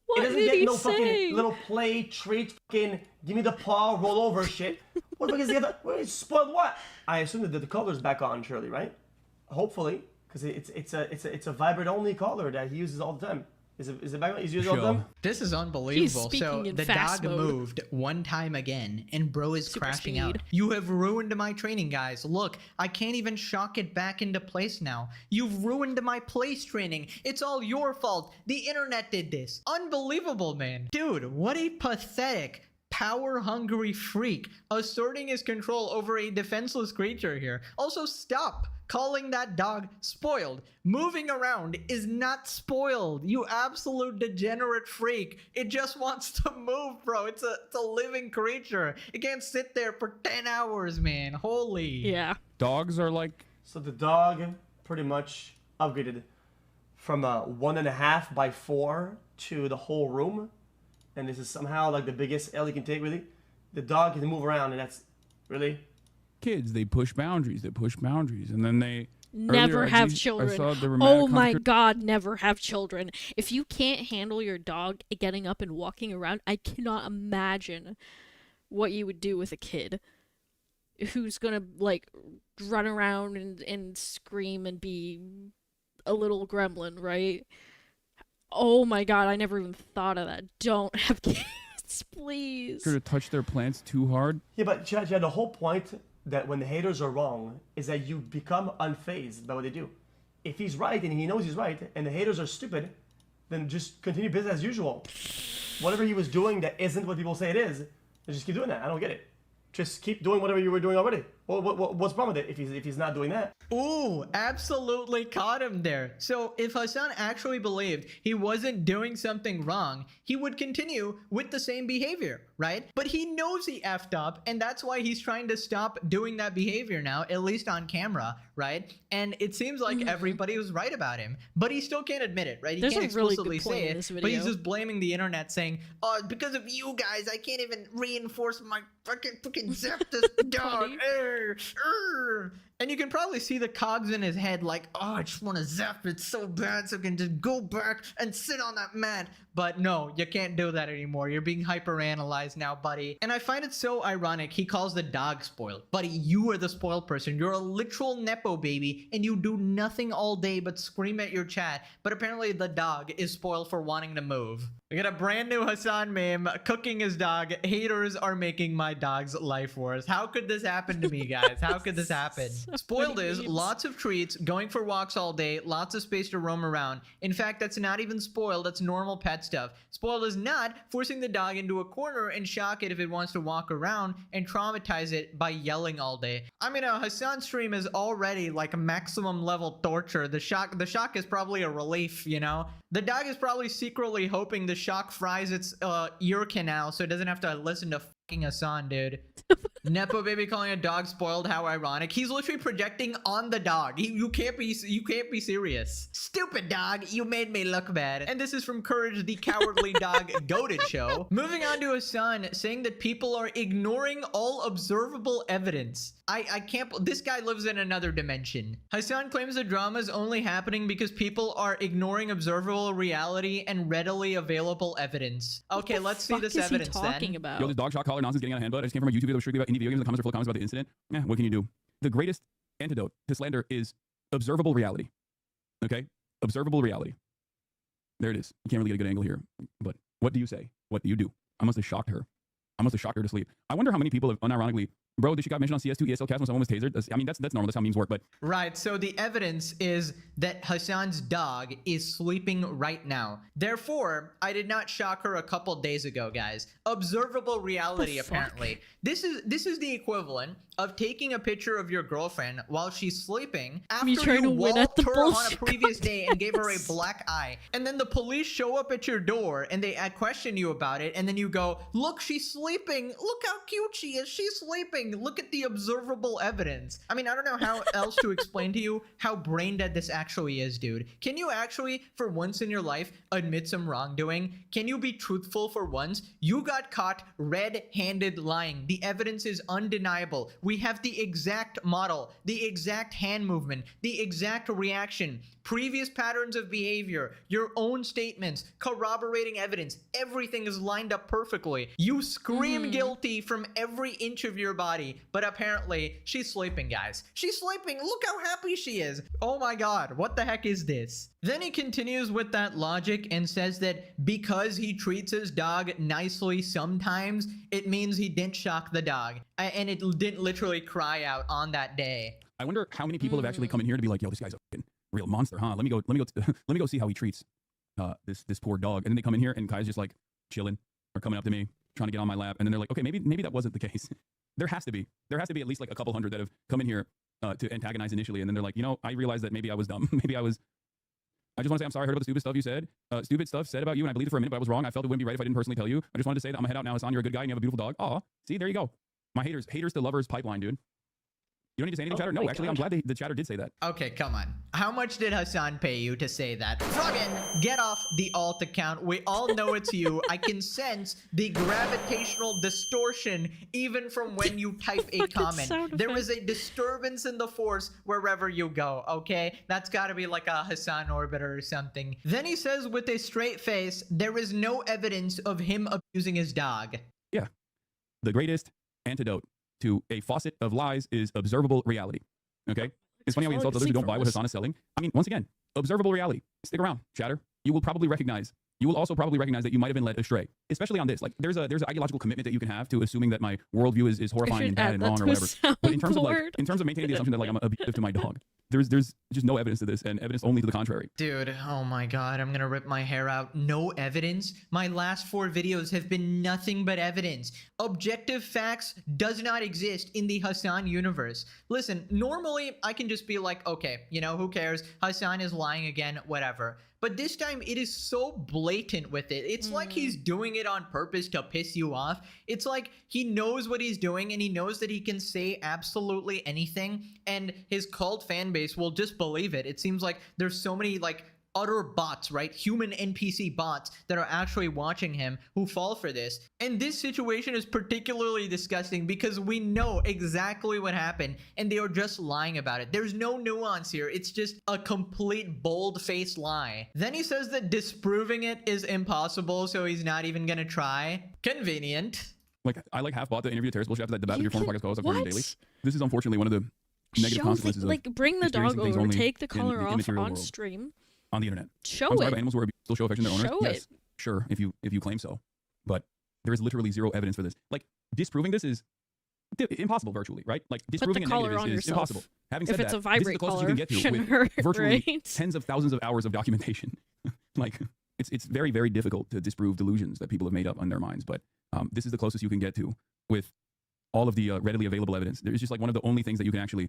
What it doesn't did get he no say? fucking little play, treat, fucking give me the paw, roll over shit. What the fuck is the other? What is spoiled what? I assume that the collar's back on, Shirley, right? Hopefully, because it's a vibrant only collar that he uses all the time. Is it back on? He's using all the Sure. time. This is unbelievable. speaking So in the fast dog mode. moved one time again, and bro is Super crashing speed. out. You have ruined my training, guys. Look, I can't even shock it back into place now. You've ruined my place training. It's all your fault. The internet did this. Unbelievable, man. Dude, what a pathetic, power-hungry freak asserting his control over a defenseless creature here. Also, stop calling that dog spoiled. Moving around is not spoiled. You absolute degenerate freak. It just wants to move, bro. It's a living creature. It can't sit there for 10 hours, man. Holy. Yeah. dogs are like So the dog pretty much upgraded from a 1.5 by 4 to the whole room, and this is somehow like the biggest L you can take. Really, the dog can move around, and that's really. kids. They push boundaries. And then they Never earlier I have just- I children. saw the dramatic Oh my contra- god, never have children. If you can't handle your dog getting up and walking around, I cannot imagine what you would do with a kid who's gonna like run around and scream and be a little gremlin, right? Oh my god, I never even thought of that. Don't have kids, please. to touch their plants too hard. Yeah, but Chad, the whole point that when the haters are wrong is that you become unfazed by what they do. If he's right and he knows he's right, and the haters are stupid, then just continue business as usual. Whatever he was doing that isn't what people say it is, then just keep doing that. I don't get it. Just keep doing whatever you were doing already. What's wrong with it if he's not doing that? Ooh, absolutely caught him there. So if Hassan actually believed he wasn't doing something wrong, he would continue with the same behavior, right? But he knows he effed up, and that's why he's trying to stop doing that behavior now, at least on camera, right? And it seems like everybody was right about him, but he still can't admit it, right? He There's can't a really explicitly good point say in it, this but he's video. just blaming the internet, saying, "Oh, because of you guys, I can't even reinforce my fucking zap this dog." Funny. And you can probably see the cogs in his head like, oh, I just want to zap it so bad so I can just go back and sit on that mat. But no, you can't do that anymore. You're being hyper-analyzed now, buddy. And I find it so ironic he calls the dog spoiled. Buddy, you are the spoiled person. You're a literal nepo baby, and you do nothing all day but scream at your chat. But apparently the dog is spoiled for wanting to move. We got a brand new Hassan meme, cooking his dog. Haters are making my dog's life worse. How could this happen to me, guys? How could this happen? Spoiled many is memes. lots of treats, going for walks all day, lots of space to roam around. In fact, that's not even spoiled, that's normal pet stuff. Spoiled is not forcing the dog into a corner and shock it if it wants to walk around and traumatize it by yelling all day. I mean, a Hassan stream is already like maximum level torture. The shock is probably a relief, you know? The dog is probably secretly hoping the shock fries its ear canal so it doesn't have to listen to fucking Hassan, dude. Nepo baby calling a dog spoiled, how ironic. He's literally projecting on the dog. You can't be serious. Stupid dog, you made me look bad. And this is from Courage the Cowardly Dog Goated Show. Moving on to Hassan saying that people are ignoring all observable evidence. I can't. This guy lives in another dimension. Hassan claims the drama is only happening because people are ignoring observable reality and readily available evidence. Okay, let's see this evidence What is he talking then. about? Yo, this dog shot collar nonsense getting out of hand, but I just came from a YouTube video strictly about indie video games. The comments are full of comments about the incident. Yeah, what can you do? The greatest antidote to slander is observable reality. Okay? Observable reality. There it is. You can't really get a good angle here. But what do you say? What do you do? I must have shocked her. I must have shocked her to sleep. I wonder how many people have unironically, bro, this shit got mentioned on CS2 ESL cast when someone was tasered. I mean, that's normal. That's how memes work. But Right, so the evidence is that Hassan's dog is sleeping right now. Therefore, I did not shock her a couple days ago, guys. Observable reality, apparently. This is the equivalent of taking a picture of your girlfriend while she's sleeping after trying to you win at walloped the her on a bullshit previous day and gave her a contest. black eye. And then the police show up at your door and they question you about it. And then you go, look, she's sleeping. Look how cute she is. She's sleeping. Look at the observable evidence. I mean, I don't know how else to explain to you how brain dead this actually is, dude. Can you actually, for once in your life, admit some wrongdoing? Can you be truthful for once? You got caught red-handed lying. The evidence is undeniable. We have the exact model, the exact hand movement, the exact reaction, previous patterns of behavior, your own statements, corroborating evidence. Everything is lined up perfectly. You scream guilty from every inch of your body, but apparently she's sleeping, guys. She's sleeping. Look how happy she is. Oh my god, what the heck is this? Then he continues with that logic and says that because he treats his dog nicely sometimes, it means he didn't shock the dog. And it didn't literally cry out on that day. I wonder how many people have actually come in here to be like, yo, this guy's a fucking real monster, huh? Let me go see how he treats this poor dog. And then they come in here and Kai's just like chilling or coming up to me, trying to get on my lap. And then they're like, okay, maybe that wasn't the case. There has to be at least like a couple hundred that have come in here to antagonize initially. And then they're like, you know, I realized that maybe I was dumb. I just want to say I'm sorry. I heard about the stupid stuff you said. Stupid stuff said about you, and I believed it for a minute, but I was wrong. I felt it wouldn't be right if I didn't personally tell you. I just wanted to say that I'm gonna head out now. Hassan, you're a good guy and you have a beautiful dog. Aw, see, there you go. My haters to lovers pipeline, dude. You don't need to say anything, chatter? No, actually, I'm glad the chatter did say that. Okay, come on. How much did Hassan pay you to say that? Froggen, get off the alt account. We all know it's you. I can sense the gravitational distortion even from when you type a Fucking comment. sound There effect. is a disturbance in the force wherever you go, okay? That's gotta be like a Hassan orbiter or something. Then he says with a straight face, there is no evidence of him abusing his dog. Yeah. The greatest antidote to a faucet of lies is observable reality. Okay? It's funny how we insult others who don't buy what Hassan is selling. I mean, once again, observable reality. Stick around, chatter. You will also probably recognize that you might have been led astray, especially on this. Like, there's an ideological commitment that you can have to assuming that my worldview is horrifying and bad and wrong or whatever. But in terms of maintaining the assumption that like I'm abusive to my dog, there's just no evidence to this, and evidence only to the contrary. Dude, oh my god, I'm gonna rip my hair out. No evidence? My last 4 videos have been nothing but evidence. Objective facts does not exist in the Hassan universe. Listen, normally I can just be like, okay, you know, who cares? Hassan is lying again, whatever. But this time it is so blatant with it. It's like he's doing it on purpose to piss you off. It's like he knows what he's doing and he knows that he can say absolutely anything and his cult fan base will just believe it. It seems like there's so many like utter bots, right? Human NPC bots that are actually watching him who fall for this. And this situation is particularly disgusting because we know exactly what happened and they are just lying about it. There's no nuance here. It's just a complete bold-faced lie. Then he says that disproving it is impossible, so he's not even gonna try. Convenient. Like, I like half bought the interview terrorist bullshit after that debate with your former podcast co-host, what? Daily. This is unfortunately one of the negative consequences of like, bring the experiencing dog things over, only take the in collar the off immaterial on world. stream. On the internet. Show I'm sorry, it. but animals will still show affection to their owners. Show Yes, it. sure, if you claim so. But there is literally zero evidence for this. Like, disproving this is impossible virtually, right? Like, disproving a collar negative on is yourself. impossible. Having said If it's that, a vibrate this is the closest collar, you can get to shouldn't with hurt, virtually right? tens of thousands of hours of documentation. Like, it's very, very difficult to disprove delusions that people have made up on their minds. But this is the closest you can get to with all of the readily available evidence. There's just like one of the only things that you can actually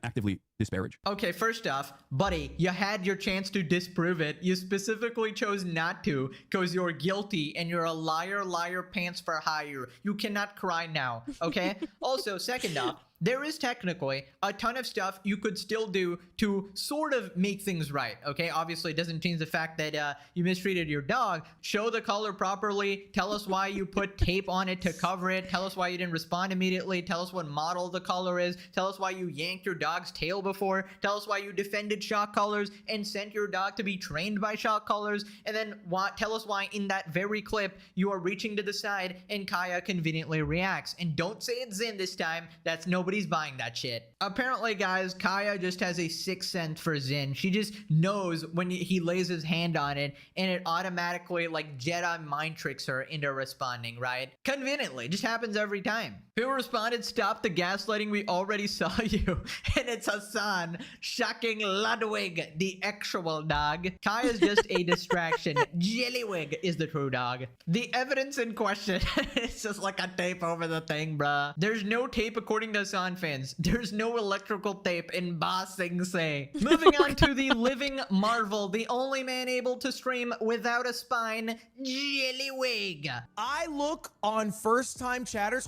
actively disparage. Okay, first off, buddy, you had your chance to disprove it. You specifically chose not to because you're guilty and you're a liar, pants for hire. You cannot cry now, okay? Also, second off, there is technically a ton of stuff you could still do to sort of make things right, okay? Obviously, it doesn't change the fact that you mistreated your dog. Show the color properly. Tell us why you put tape on it to cover it. Tell us why you didn't respond immediately. Tell us what model the color is. Tell us why you yanked your dog's tail before. Tell us why you defended shock collars and sent your dog to be trained by shock collars. And then tell us why in that very clip you are reaching to the side and Kaya conveniently reacts. And don't say it's Zin this time. That's nobody's buying that shit. Apparently, guys, Kaya just has a sixth sense for Zin. She just knows when he lays his hand on it and it automatically like Jedi mind tricks her into responding, right? Conveniently, just happens every time. Who responded, "Stop the gaslighting, we already saw you." And it's Hassan, shocking Ludwig, the actual dog. Kaya's just a distraction. Jellywig is the true dog. The evidence in question is just like a tape over the thing, bruh. There's no tape according to Hassan fans. There's no electrical tape in Ba Sing Se. Moving on to the living marvel, the only man able to stream without a spine, Jellywig. I look on first time chatters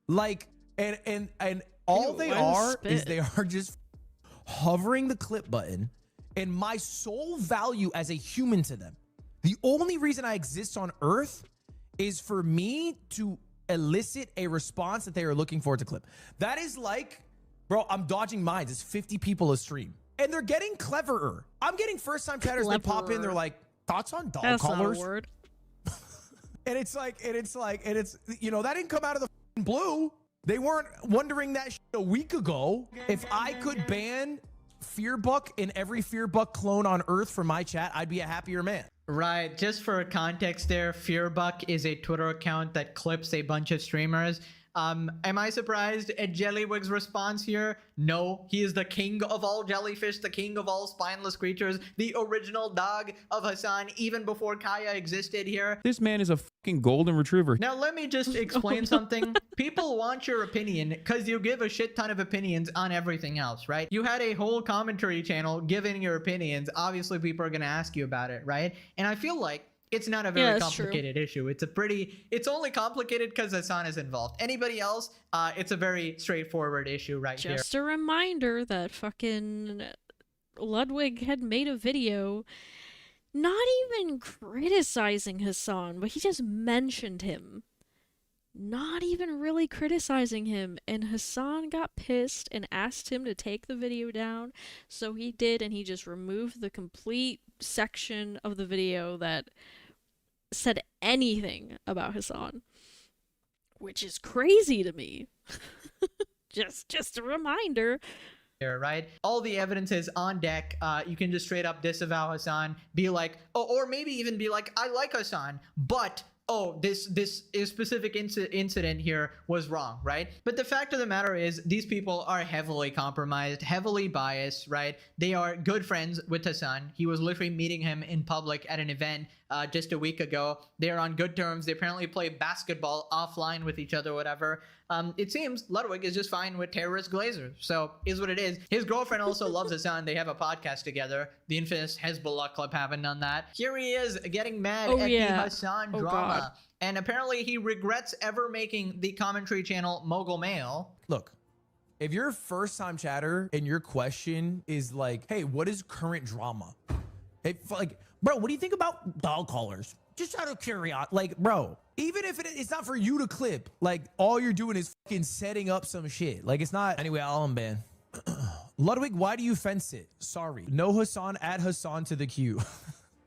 like and all they are is they are just hovering the clip button, and my sole value as a human to them, the only reason I exist on earth is for me to elicit a response that they are looking for to clip. That is like, bro, I'm dodging minds. It's 50 people a stream and they're getting cleverer. I'm getting first time chatters that pop in. They're like, thoughts on dog That's collars? not a word. And it's you know, that didn't come out of the blue. They weren't wondering that shit a week ago. If I could ban Fearbuck in every Fearbuck clone on earth from my chat, I'd be a happier man. Right, just for context there, Fearbuck is a Twitter account that clips a bunch of streamers. Am I surprised at Jellywig's response here? No, he is the king of all jellyfish, the king of all spineless creatures, the original dog of Hassan, even before Kaya existed here. This man is a fucking golden retriever. Now, let me just explain something. People want your opinion because you give a shit ton of opinions on everything else, right? You had a whole commentary channel giving your opinions. Obviously, people are going to ask you about it, right? And I feel like it's not a very complicated issue. It's only complicated because Hassan is involved. Anybody else, it's a very straightforward issue right here. Just a reminder that fucking Ludwig had made a video not even criticizing Hassan, but he just mentioned him. Not even really criticizing him. And Hassan got pissed and asked him to take the video down. So he did, and he just removed the complete section of the video that said anything about Hassan, which is crazy to me. just a reminder. Right, all the evidence is on deck. You can just straight up disavow Hassan, be like, oh, or maybe even be like, I like Hassan, but oh, this specific incident here was wrong, right? But the fact of the matter is, these people are heavily compromised, heavily biased, right? They are good friends with Hassan. He was literally meeting him in public at an event just a week ago. They are on good terms. They apparently play basketball offline with each other, whatever. It seems Ludwig is just fine with terrorist Glazers. So, is what it is. His girlfriend also loves Hassan. They have a podcast together. The infamous Hezbollah Club haven't done that. Here he is getting mad at the Hassan drama. God. And apparently he regrets ever making the commentary channel Mogul Mail. Look, if you're a first time chatter and your question is like, hey, what is current drama? Like, bro, what do you think about dog collars? Just out of curiosity. Like, bro, even if it's not for you to clip, like, all you're doing is fucking setting up some shit. Like, it's not. Anyway, I'll unban. Ludwig, why do you fence it? Sorry. No Hassan, add Hassan to the queue.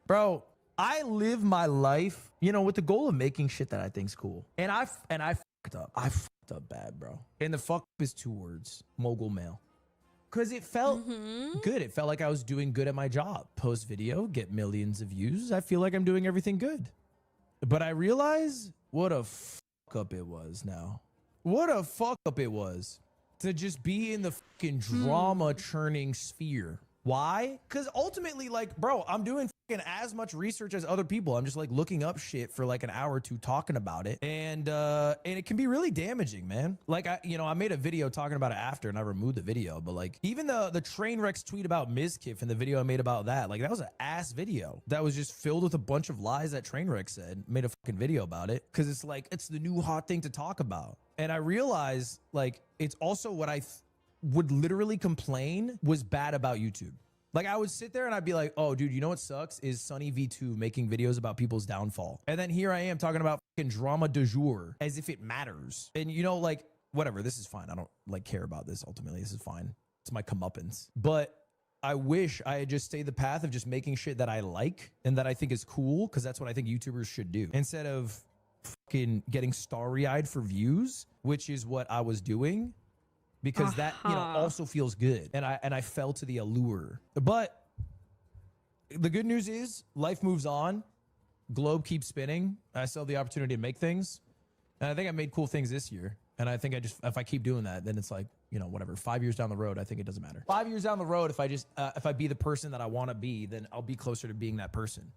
Bro, I live my life, you know, with the goal of making shit that I think's cool. And I fucked up. I fucked up bad, bro. And the fuck is 2 words. Mogul Mail. Because it felt good. It felt like I was doing good at my job. Post video, get millions of views. I feel like I'm doing everything good. But I realize what a fuck up it was now. What a fuck up it was to just be in the fucking drama churning sphere. Why? Because ultimately, like, bro, I'm doing fucking as much research as other people. I'm just like looking up shit for like an hour or two talking about it. And it can be really damaging, man. Like, I made a video talking about it after and I removed the video. But like, even the Trainwreck's tweet about Mizkif and the video I made about that, like, that was an ass video that was just filled with a bunch of lies that Trainwreck said. Made a fucking video about it because it's like, it's the new hot thing to talk about. And I realized like it's also what I would literally complain was bad about YouTube. Like I would sit there and I'd be like, oh dude, you know what sucks is Sunny V2 making videos about people's downfall. And then here I am talking about fucking drama du jour as if it matters. And you know, like whatever, this is fine. I don't like care about this ultimately. This is fine. It's my comeuppance. But I wish I had just stayed the path of just making shit that I like and that I think is cool, because that's what I think YouTubers should do. Instead of fucking getting starry-eyed for views, which is what I was doing. Because that, you know, also feels good. And I fell to the allure. But the good news is life moves on. Globe keeps spinning. I still have the opportunity to make things. And I think I made cool things this year. And I think if I keep doing that, then it's like, you know, whatever, 5 years down the road, I think it doesn't matter. 5 years down the road, if I be the person that I want to be, then I'll be closer to being that person.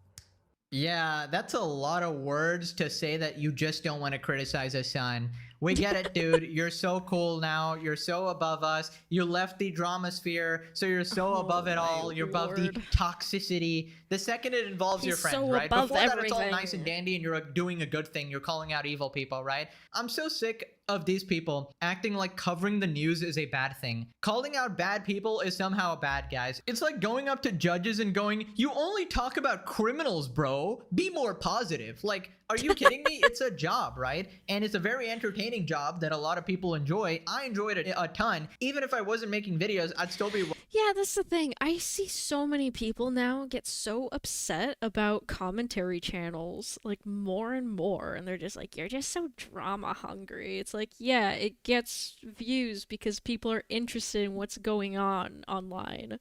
Yeah, that's a lot of words to say that you just don't want to criticize us, son. We get it, dude. You're so cool now. You're so above us. You left the drama sphere, so you're so above it all. You're above the toxicity. The second it involves your friends, right? Before that, it's all nice and dandy and you're doing a good thing. You're calling out evil people, right? I'm so sick of these people acting like covering the news is a bad thing. Calling out bad people is somehow bad, guys. It's like going up to judges and going, you only talk about criminals, bro. Be more positive. Like, are you kidding me? It's a job, right? And it's a very entertaining job that a lot of people enjoy. I enjoyed it a ton. Even if I wasn't making videos, I'd still be... Yeah, that's the thing. I see so many people now get so upset about commentary channels, like more and more, and they're just like, you're just so drama hungry. It's like, yeah, it gets views because people are interested in what's going on online.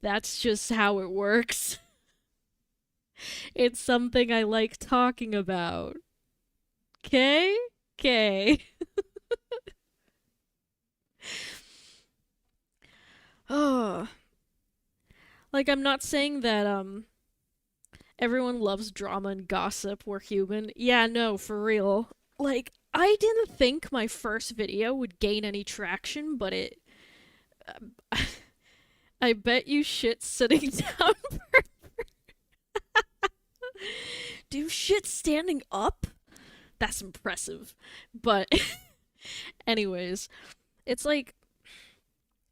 That's just how it works. It's something I like talking about. Okay? Okay. Oh. Like, I'm not saying that, everyone loves drama and gossip. We're human. Yeah, no, for real. Like, I didn't think my first video would gain any traction, but it... I bet you shit sitting down do shit standing up? That's impressive. But anyways, it's like,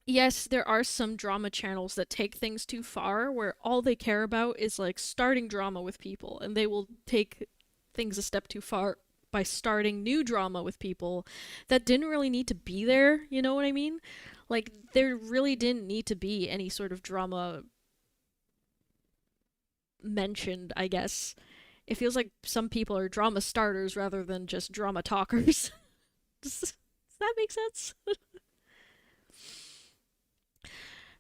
yes, there are some drama channels that take things too far where all they care about is like starting drama with people, and they will take things a step too far by starting new drama with people that didn't really need to be there, you know what I mean? Like, there really didn't need to be any sort of drama mentioned, I guess. It feels like some people are drama starters rather than just drama talkers. Does that make sense?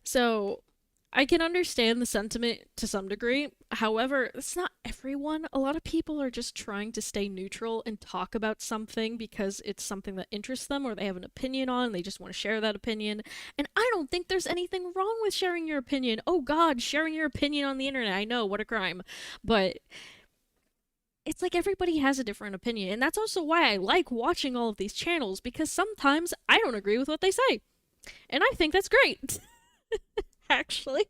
So, I can understand the sentiment to some degree. However, it's not everyone. A lot of people are just trying to stay neutral and talk about something because it's something that interests them or they have an opinion on and they just want to share that opinion. And I don't think there's anything wrong with sharing your opinion. Oh god, sharing your opinion on the internet. I know, what a crime. But it's like everybody has a different opinion. And that's also why I like watching all of these channels, because sometimes I don't agree with what they say. And I think that's great. Actually,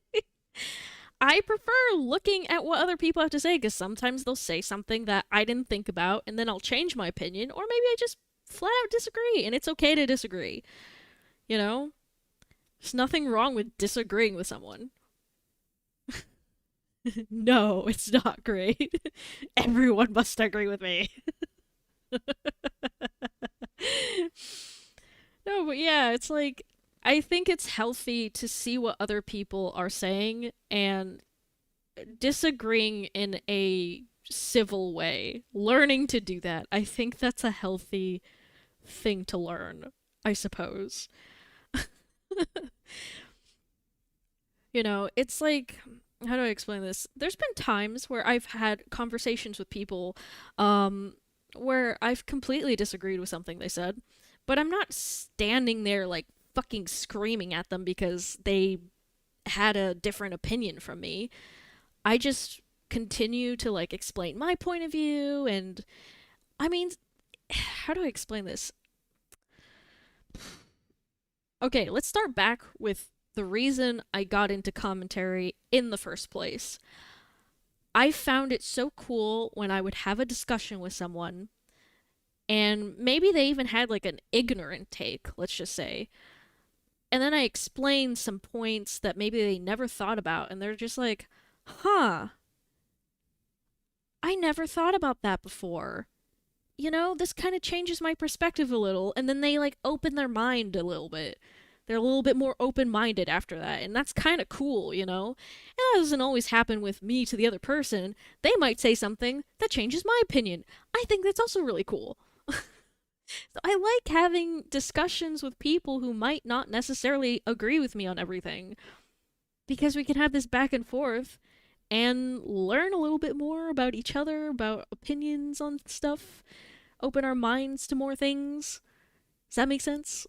I prefer looking at what other people have to say, because sometimes they'll say something that I didn't think about, and then I'll change my opinion, or maybe I just flat out disagree, and it's okay to disagree. You know? There's nothing wrong with disagreeing with someone. No, it's not great. Everyone must agree with me. No, but yeah, it's like, I think it's healthy to see what other people are saying and disagreeing in a civil way. Learning to do that. I think that's a healthy thing to learn, I suppose. You know, it's like, how do I explain this? There's been times where I've had conversations with people where I've completely disagreed with something they said, but I'm not standing there like fucking screaming at them because they had a different opinion from me. I just continue to like explain my point of view, and I mean, how do I explain this? Okay, let's start back with the reason I got into commentary in the first place. I found it so cool when I would have a discussion with someone And maybe they even had like an ignorant take, let's just say. And then I explained some points that maybe they never thought about, and they're just like, huh, I never thought about that before. You know, this kind of changes my perspective a little. And then they like open their mind a little bit. They're a little bit more open-minded after that, and that's kind of cool, you know? And that doesn't always happen with me to the other person. They might say something that changes my opinion. I think that's also really cool. So I like having discussions with people who might not necessarily agree with me on everything, because we can have this back and forth and learn a little bit more about each other, about opinions on stuff, open our minds to more things. Does that make sense?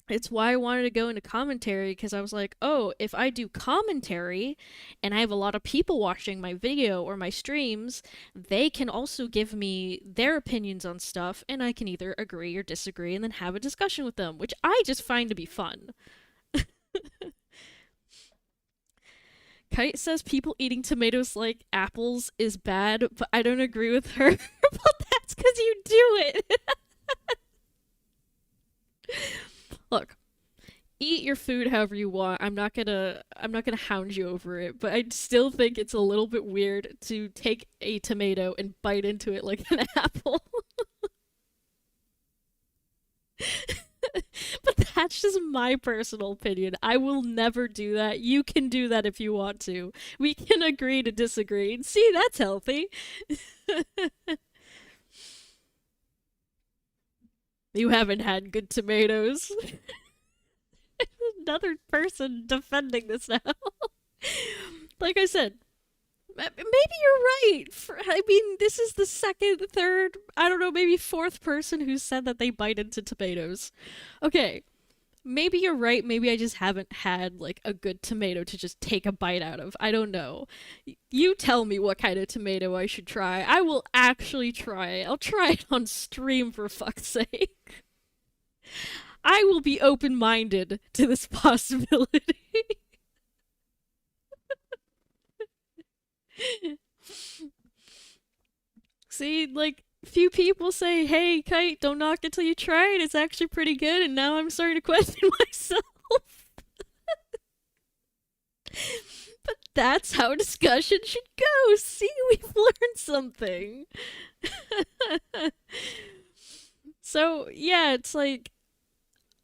It's why I wanted to go into commentary, because I was like, oh, if I do commentary and I have a lot of people watching my video or my streams, they can also give me their opinions on stuff, and I can either agree or disagree and then have a discussion with them, which I just find to be fun. Kite says people eating tomatoes like apples is bad, but I don't agree with her. But that's because you do it. Look, eat your food however you want. I'm not gonna hound you over it, but I still think it's a little bit weird to take a tomato and bite into it like an apple. But that's just my personal opinion. I will never do that. You can do that if you want to. We can agree to disagree. See, that's healthy. You haven't had good tomatoes. Another person defending this now. Like I said, maybe you're right. I mean, this is the second, third, I don't know, maybe fourth person who said that they bite into tomatoes. Okay, maybe you're right. Maybe I just haven't had, like, a good tomato to just take a bite out of. I don't know. You tell me what kind of tomato I should try. I will actually try it. I'll try it on stream, for fuck's sake. I will be open-minded to this possibility. See, like, few people say, hey, Kite, don't knock it till you try it. It's actually pretty good, and now I'm starting to question myself. But that's how discussion should go. See, we've learned something. So, yeah, it's like,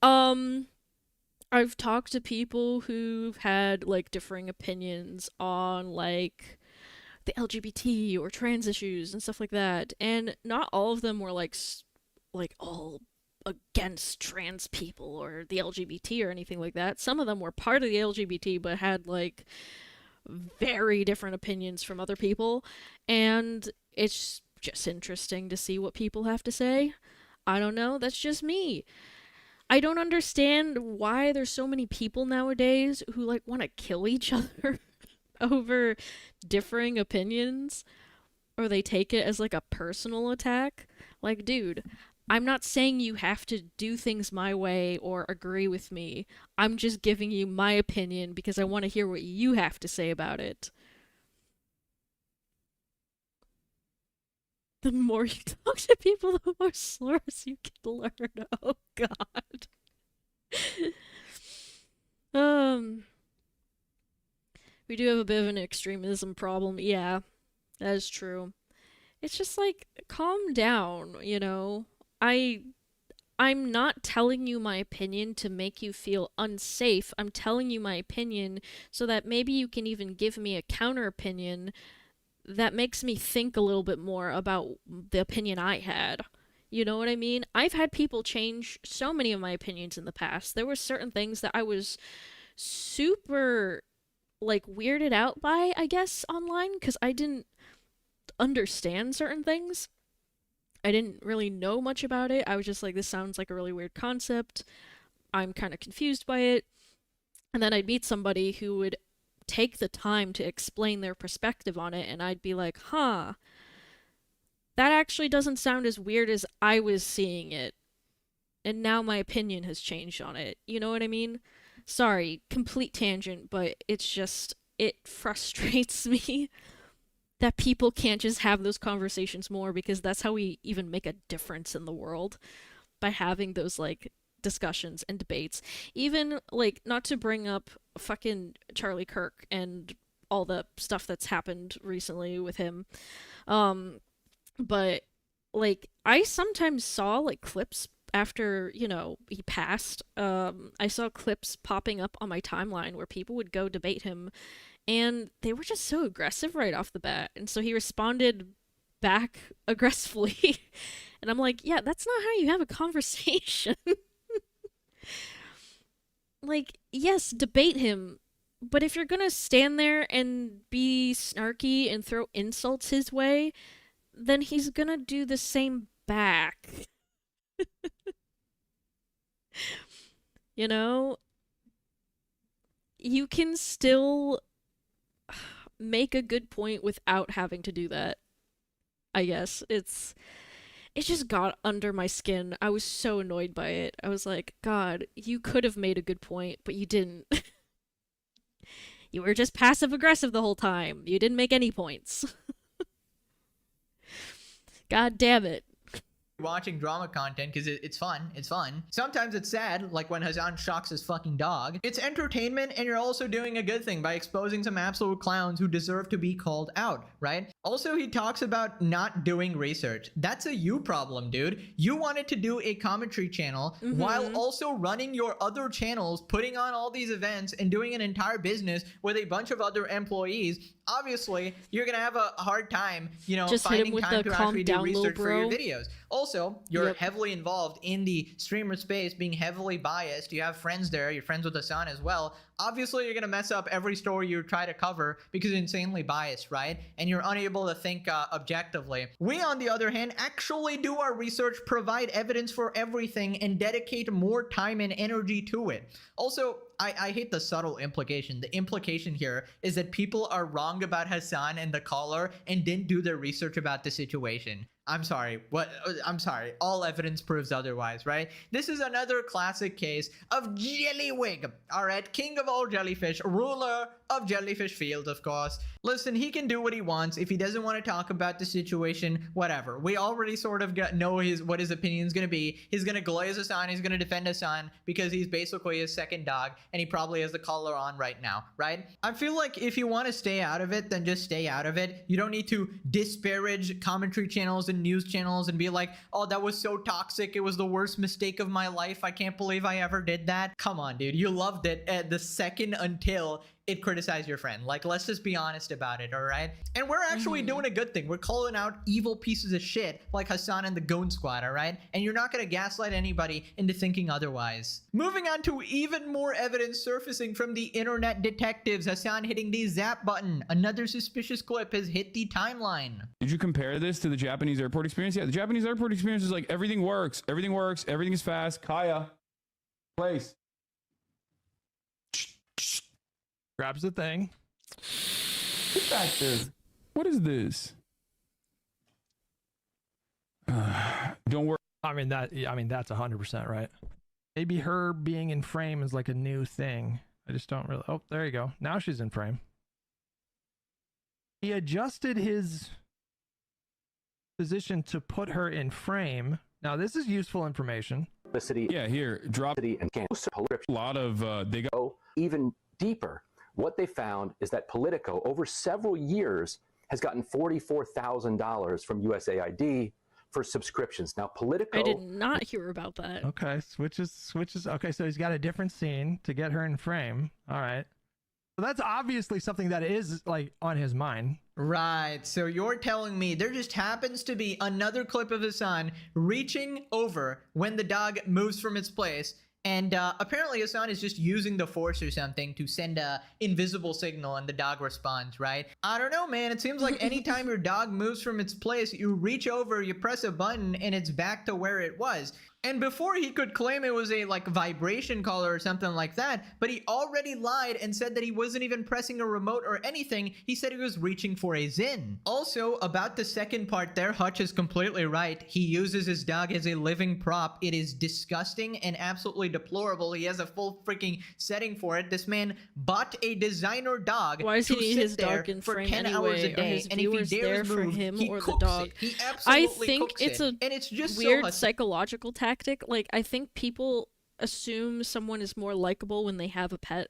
I've talked to people who've had, like, differing opinions on, like, the LGBT or trans issues and stuff like that, and not all of them were like all against trans people or the LGBT or anything like that. Some of them were part of the LGBT but had like very different opinions from other people, and it's just interesting to see what people have to say. I don't know, that's just me. I don't understand why there's so many people nowadays who like want to kill each other over differing opinions, or they take it as like a personal attack. Like, dude, I'm not saying you have to do things my way or agree with me. I'm just giving you my opinion because I want to hear what you have to say about it. The more you talk to people, the more slurs you can learn. Oh god. We do have a bit of an extremism problem. Yeah, that is true. It's just like, calm down, you know? I'm not telling you my opinion to make you feel unsafe. I'm telling you my opinion so that maybe you can even give me a counter opinion that makes me think a little bit more about the opinion I had. You know what I mean? I've had people change so many of my opinions in the past. There were certain things that I was super like weirded out by, I guess, online, because I didn't understand certain things. I didn't really know much about it. I was just like, this sounds like a really weird concept. I'm kind of confused by it. And then I'd meet somebody who would take the time to explain their perspective on it, and I'd be like, huh, that actually doesn't sound as weird as I was seeing it. And now my opinion has changed on it. You know what I mean? Sorry, complete tangent, but it's just, it frustrates me that people can't just have those conversations more, because that's how we even make a difference in the world, by having those like discussions and debates. Even like, not to bring up fucking Charlie Kirk and all the stuff that's happened recently with him, but like, I sometimes saw like clips after, you know, he passed. I saw clips popping up on my timeline where people would go debate him, and they were just so aggressive right off the bat, and so he responded back aggressively. And I'm like, yeah, that's not how you have a conversation. Like, yes, debate him, but if you're gonna stand there and be snarky and throw insults his way, then he's gonna do the same back. You know? You can still make a good point without having to do that. I guess. It just got under my skin. I was so annoyed by it. I was like, God, you could have made a good point, but you didn't. You were just passive aggressive the whole time. You didn't make any points. God damn it. Watching drama content because it's fun. It's fun. Sometimes it's sad, like when Hassan shocks his fucking dog. It's entertainment, and you're also doing a good thing by exposing some absolute clowns who deserve to be called out, right? Also, he talks about not doing research. That's a you problem, dude. You wanted to do a commentary channel while also running your other channels, putting on all these events, and doing an entire business with a bunch of other employees. Obviously, you're gonna have a hard time, you know, just hit him finding with time the to calm actually do down, little research for your bro. videos. Also, you're heavily involved in the streamer space, being heavily biased. You have friends there. You're friends with Hassan as well. Obviously, you're going to mess up every story you try to cover because you're insanely biased, right? And you're unable to think objectively. We, on the other hand, actually do our research, provide evidence for everything, and dedicate more time and energy to it. Also, I hate the subtle implication. The implication here is that people are wrong about Hassan and the caller and didn't do their research about the situation. I'm sorry. What? I'm sorry. All evidence proves otherwise, right? This is another classic case of Jellywig. All right, king of all jellyfish, ruler of Jellyfish Field, of course. Listen, he can do what he wants. If he doesn't want to talk about the situation, whatever. We already sort of know what his opinion is going to be. He's going to glaze Hassan. He's going to defend Hassan because he's basically his second dog, and he probably has the collar on right now, right? I feel like if you want to stay out of it, then just stay out of it. You don't need to disparage commentary channels and news channels and be like, oh, that was so toxic. It was the worst mistake of my life. I can't believe I ever did that. Come on, dude. You loved it at the second until it criticized your friend. Like, let's just be honest about it, all right? And we're actually doing a good thing. We're calling out evil pieces of shit like Hassan and the Goon Squad, all right? And you're not gonna gaslight anybody into thinking otherwise. Moving on to even more evidence surfacing from the internet detectives. Hassan hitting the zap button. Another suspicious clip has hit the timeline. Did you compare this to the Japanese airport experience? Yeah, the Japanese airport experience is like everything works, everything is fast. Kaya, place. Grabs the thing. Get back there. What is this? Don't worry. I mean that's 100% right. Maybe her being in frame is like a new thing. I just don't really. Oh, there you go. Now she's in frame. He adjusted his position to put her in frame. Now this is useful information. Yeah, here, drop and cancer. a lot of they go Even deeper, what they found is that Politico, over several years, has gotten $44,000 from USAID for subscriptions. Now, Politico. I did not hear about that. Okay, switches. Okay, so he's got a different scene to get her in frame. All right. So that's obviously something that is like on his mind. Right, so you're telling me there just happens to be another clip of Hassan reaching over when the dog moves from its place, and apparently Hassan is just using the force or something to send a invisible signal and the dog responds, right? I don't know, man. It seems like anytime your dog moves from its place, you reach over, you press a button, and it's back to where it was. And before he could claim it was a like vibration collar or something like that, but he already lied and said that he wasn't even pressing a remote or anything. He said he was reaching for a Zin. Also, about the second part there, Hutch is completely right. He uses his dog as a living prop. It is disgusting and absolutely absolutely deplorable. He has a full freaking setting for it. This man bought a designer dog. Why does he to need sit his there dog in for frame 10 hours anyway? a Are day? his And if he viewers there dares for move, him he or the cooks dog? it. He I absolutely think cooks it's it. a And it's just weird so psychological tactic. Like, I think people assume someone is more likable when they have a pet,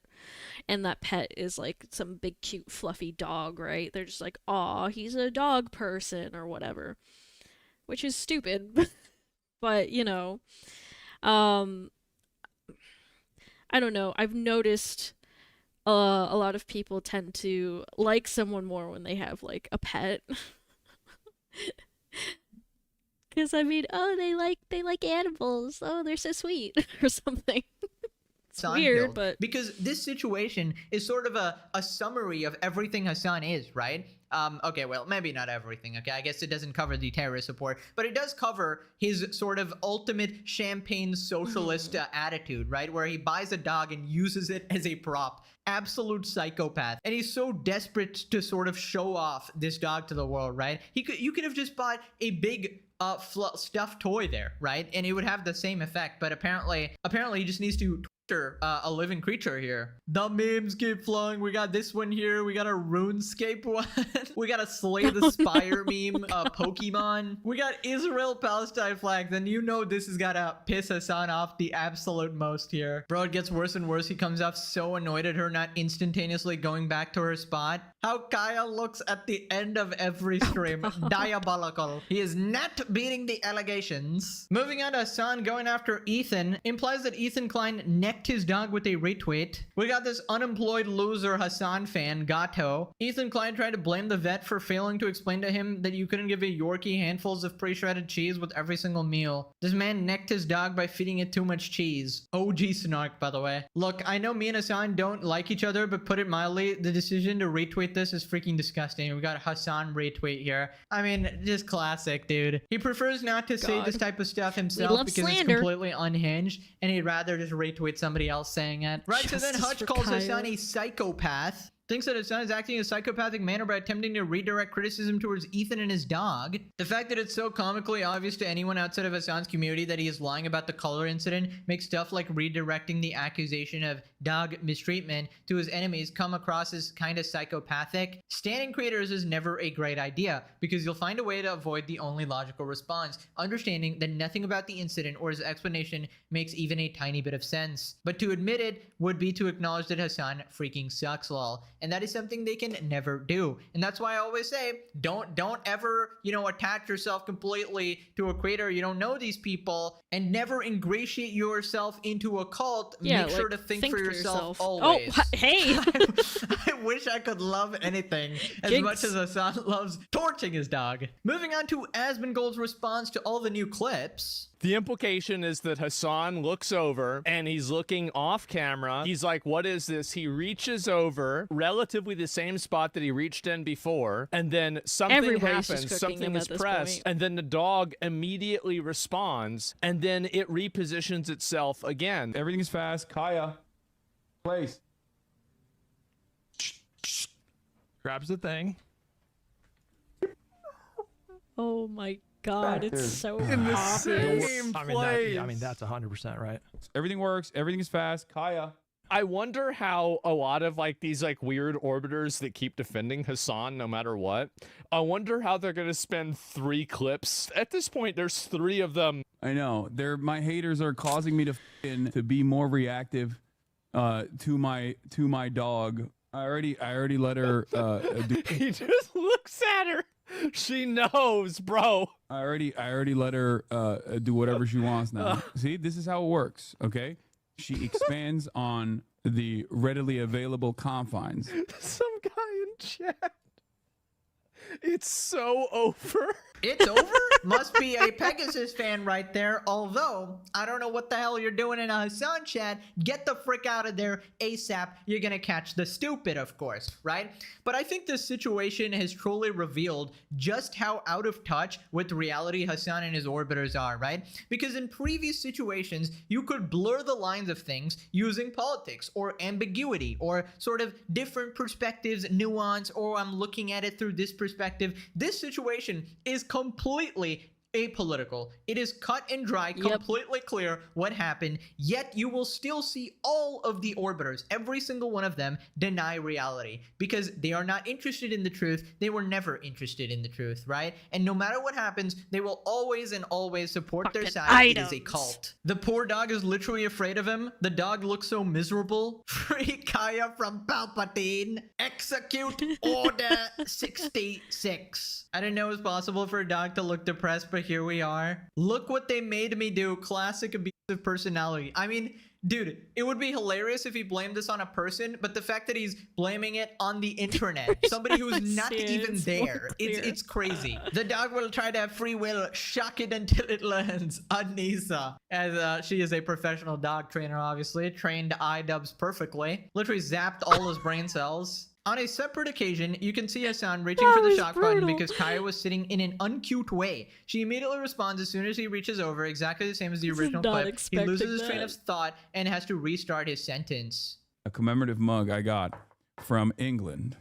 and that pet is like some big cute fluffy dog, right? They're just like, aw, he's a dog person or whatever, which is stupid. But I don't know, I've noticed a lot of people tend to like someone more when they have like a pet. Because I mean, oh, they like animals. Oh, they're so sweet or something. It's Hassan weird, build, but because this situation is sort of a summary of everything Hassan is, right? Okay, well, maybe not everything, okay? I guess it doesn't cover the terrorist support, but it does cover his sort of ultimate champagne socialist attitude, right? Where he buys a dog and uses it as a prop. Absolute psychopath. And he's so desperate to sort of show off this dog to the world, right? You could have just bought a big stuffed toy there, right? And it would have the same effect, but apparently he just needs to a living creature here. The memes keep flowing. We got this one here. We got a RuneScape one. We got a Slay the Spire meme, Pokemon. We got Israel-Palestine flags, and you know this has gotta piss Hassan off the absolute most here. Bro, it gets worse and worse. He comes off so annoyed at her not instantaneously going back to her spot. How Kaya looks at the end of every stream. Diabolical. He is not beating the allegations. Moving on to Hassan going after Ethan implies that Ethan Klein necked his dog with a retweet. We got this unemployed loser Hassan fan, Gato. Ethan Klein tried to blame the vet for failing to explain to him that you couldn't give a Yorkie handfuls of pre-shredded cheese with every single meal. This man necked his dog by feeding it too much cheese. OG snark, by the way. Look, I know me and Hassan don't like each other, but put it mildly, the decision to retweet this is freaking disgusting. We got a Hassan retweet here. I mean, just classic, dude. He prefers not to say this type of stuff himself because it's completely unhinged, and he'd rather just retweet somebody else saying it. Right, so then Hutch calls Hassan a psychopath. Thinks that Hassan is acting in a psychopathic manner by attempting to redirect criticism towards Ethan and his dog. The fact that it's so comically obvious to anyone outside of Hassan's community that he is lying about the color incident makes stuff like redirecting the accusation of dog mistreatment to his enemies come across as kind of psychopathic. Standing creators is never a great idea because you'll find a way to avoid the only logical response, understanding that nothing about the incident or his explanation makes even a tiny bit of sense. But to admit it would be to acknowledge that Hassan freaking sucks, lol. And that is something they can never do. And that's why I always say, don't ever, attach yourself completely to a creator. You don't know these people, and never ingratiate yourself into a cult. Yeah, make sure to think for yourself always. Oh, hey! I wish I could love anything as much as Hassan loves torching his dog. Moving on to Asmongold's response to all the new clips. The implication is that Hassan looks over and he's looking off camera. He's like, what is this? He reaches over relatively the same spot that he reached in before. And then something happens, something is pressed, and then the dog immediately responds. And then it repositions itself again. Everything's fast. Kaya, place. Grabs the thing. oh my god, it's so In the obvious. same I mean, that's 100% right. Everything works. Everything's fast. Kaya. I wonder how a lot of these weird orbiters that keep defending Hassan no matter what, I wonder how they're gonna spend 3 clips. At this point, there's 3 of them. I know. My haters are causing me to be more reactive to my dog. I already let her He just looks at her. She knows, bro. I already let her do whatever she wants now. See, this is how it works, okay? She expands on the readily available confines. Some guy in chat. It's so over. It's over? Must be a Pegasus fan right there. Although, I don't know what the hell you're doing in a Hassan chat. Get the frick out of there ASAP. You're gonna catch the stupid, of course, right? But I think this situation has truly revealed just how out of touch with reality Hassan and his orbiters are, right? Because in previous situations, you could blur the lines of things using politics or ambiguity or sort of different perspectives, nuance, or I'm looking at it through this perspective. This situation is completely apolitical. It is cut and dry, completely clear what happened, yet you will still see all of the orbiters, every single one of them, deny reality because they are not interested in the truth. They were never interested in the truth, right? And no matter what happens, they will always and always support their side. It is a cult. The poor dog is literally afraid of him. The dog looks so miserable. Free Kaya from Palpatine. Execute Order 66. I didn't know it was possible for a dog to look depressed, but here we are. Look what they made me do. Classic abusive personality. I mean, dude, it would be hilarious if he blamed this on a person, but the fact that he's blaming it on the internet, somebody who's not even there, it's crazy. The dog will try to have free will, shock it until it learns. Anissa, as she is a professional dog trainer, obviously, trained iDubbbz perfectly, literally zapped all his brain cells. On a separate occasion, you can see Hassan reaching for the shock button because Kaya was sitting in an uncute way. She immediately responds as soon as he reaches over, exactly the same as the original clip. He loses his train of thought and has to restart his sentence. A commemorative mug I got from England.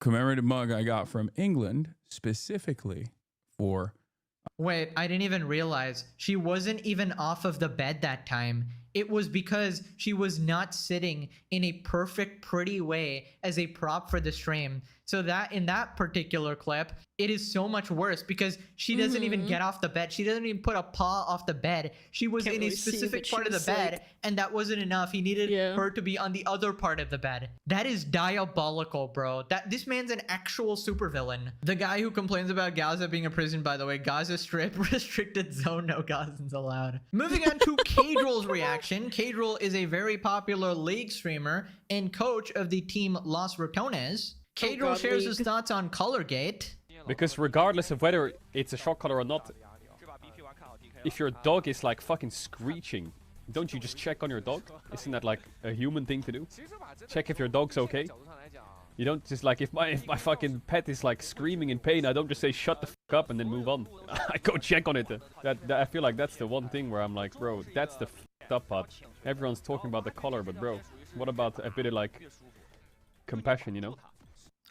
Commemorative mug I got from England specifically for... Wait, I didn't even realize. She wasn't even off of the bed that time. It was because she was not sitting in a perfect, pretty way as a prop for the stream. So that in that particular clip, it is so much worse because she doesn't even get off the bed. She doesn't even put a paw off the bed. She was in a specific part of the bed, and that wasn't enough. He needed her to be on the other part of the bed. That is diabolical, bro. This man's an actual supervillain. The guy who complains about Gaza being a prison, by the way, Gaza Strip, restricted zone, no Gazans allowed. Moving on to Kadrill's reaction. Kadrill is a very popular League streamer and coach of the team Los Ratones. Kadrill shares his thoughts on Colorgate. Because regardless of whether it's a shock collar or not, if your dog is like fucking screeching, don't you just check on your dog? Isn't that like a human thing to do? Check if your dog's okay. You don't just like, if my fucking pet is like screaming in pain, I don't just say shut the fuck up and then move on. I go check on it. I feel like that's the one thing where I'm like, bro, that's the fucked up part. Everyone's talking about the collar, but bro, what about a bit of like compassion, you know?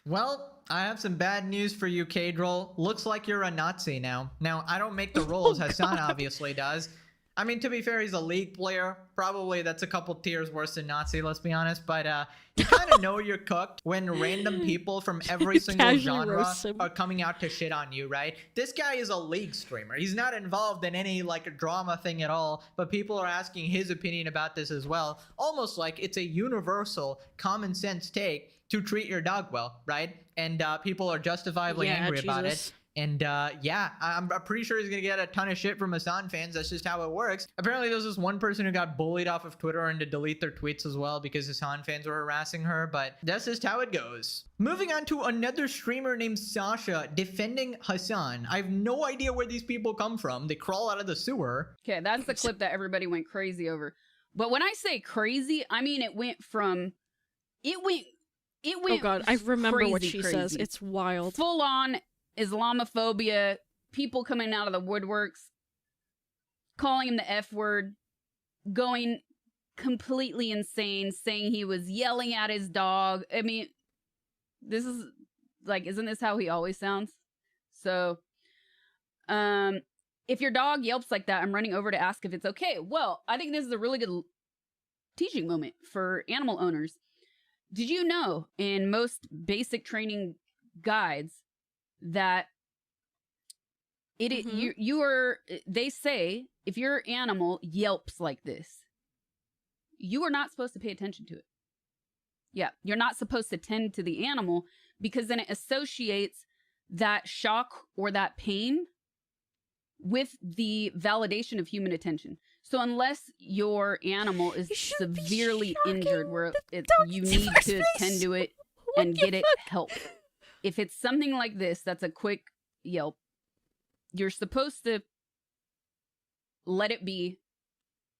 Well, I have some bad news for you, Kadrill. Looks like you're a Nazi now. Now, I don't make the rules. Hassan obviously does. I mean, to be fair, he's a League player. Probably that's a couple tiers worse than Nazi, let's be honest. But you kind of know you're cooked when random people from every single genre are coming out to shit on you, right? This guy is a League streamer. He's not involved in any like drama thing at all, but people are asking his opinion about this as well. Almost like it's a universal common sense take to treat your dog well, right? And people are justifiably angry about it. And yeah, I'm pretty sure he's gonna get a ton of shit from Hassan fans. That's just how it works. Apparently there's this one person who got bullied off of Twitter and to delete their tweets as well because Hassan fans were harassing her, but that's just how it goes. Moving on to another streamer named Sasha defending Hassan. I have no idea where these people come from. They crawl out of the sewer. Okay, that's the clip that everybody went crazy over. But when I say crazy, I mean it went oh god, I remember what she says. It's wild. Full on Islamophobia, people coming out of the woodworks, calling him the F word, going completely insane, saying he was yelling at his dog. I mean, this is like, isn't this how he always sounds? So, if your dog yelps like that, I'm running over to ask if it's okay. Well, I think this is a really good teaching moment for animal owners. Did you know in most basic training guides that they say if your animal yelps like this, you are not supposed to pay attention to it. Yeah, you're not supposed to tend to the animal because then it associates that shock or that pain with the validation of human attention. So unless your animal is severely injured where you need to tend to it and get it help. If it's something like this, that's a quick yelp, you're supposed to let it be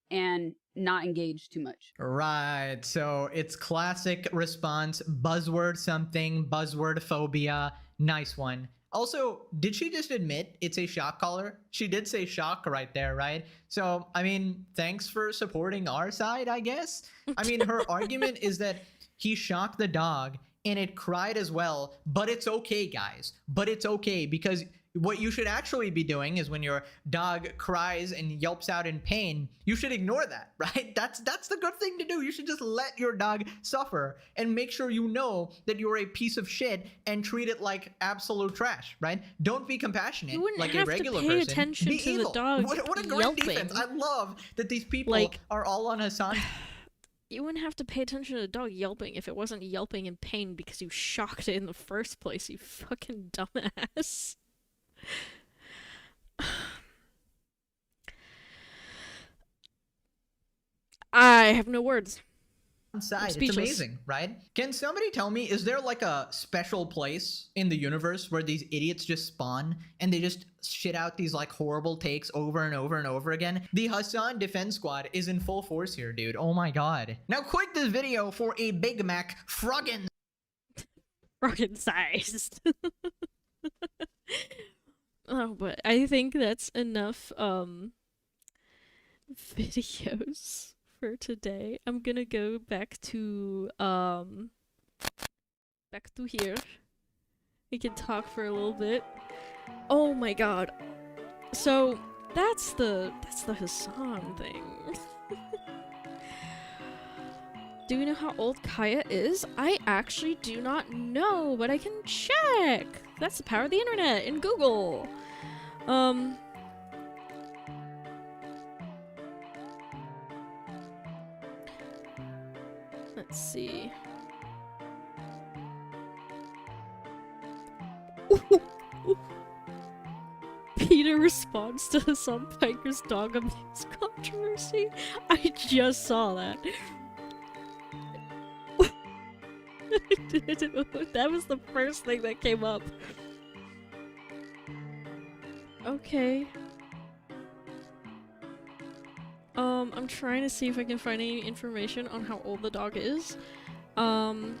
and not engage too much. Right. So it's classic response, buzzword something, buzzword phobia. Nice one. Also, did she just admit it's a shock collar? She did say shock right there, right? So, I mean, thanks for supporting our side, I guess. I mean, her argument is that he shocked the dog and it cried as well. But it's okay, guys. But it's okay, because what you should actually be doing is when your dog cries and yelps out in pain, you should ignore that, right? That's the good thing to do. You should just let your dog suffer and make sure you know that you're a piece of shit and treat it like absolute trash, right? Don't be compassionate You wouldn't like have a regular to pay person. attention Be to evil. the dog What a great yelping. defense. I love that these people Like- are all on Hassan. You wouldn't have to pay attention to the dog yelping if it wasn't yelping in pain because you shocked it in the first place, you fucking dumbass. I have no words. Inside. It's speechless. amazing, right? Can somebody tell me, is there like a special place in the universe where these idiots just spawn and they just shit out these like horrible takes over and over and over again? The Hassan Defense Squad is in full force here, dude. Oh my god. Now quit this video for a Big Mac Froggen. Froggen sized. Oh, but I think that's enough videos for today. I'm gonna go back to here. We can talk for a little bit. Oh my god. So that's the Hassan thing. Do you know how old Kaya is? I actually do not know, but I can check. That's the power of the internet and Google. Let's see. Peter responds to Hassan Piker's dog abuse controversy. I just saw that. That was the first thing that came up. Okay. I'm trying to see if I can find any information on how old the dog is. I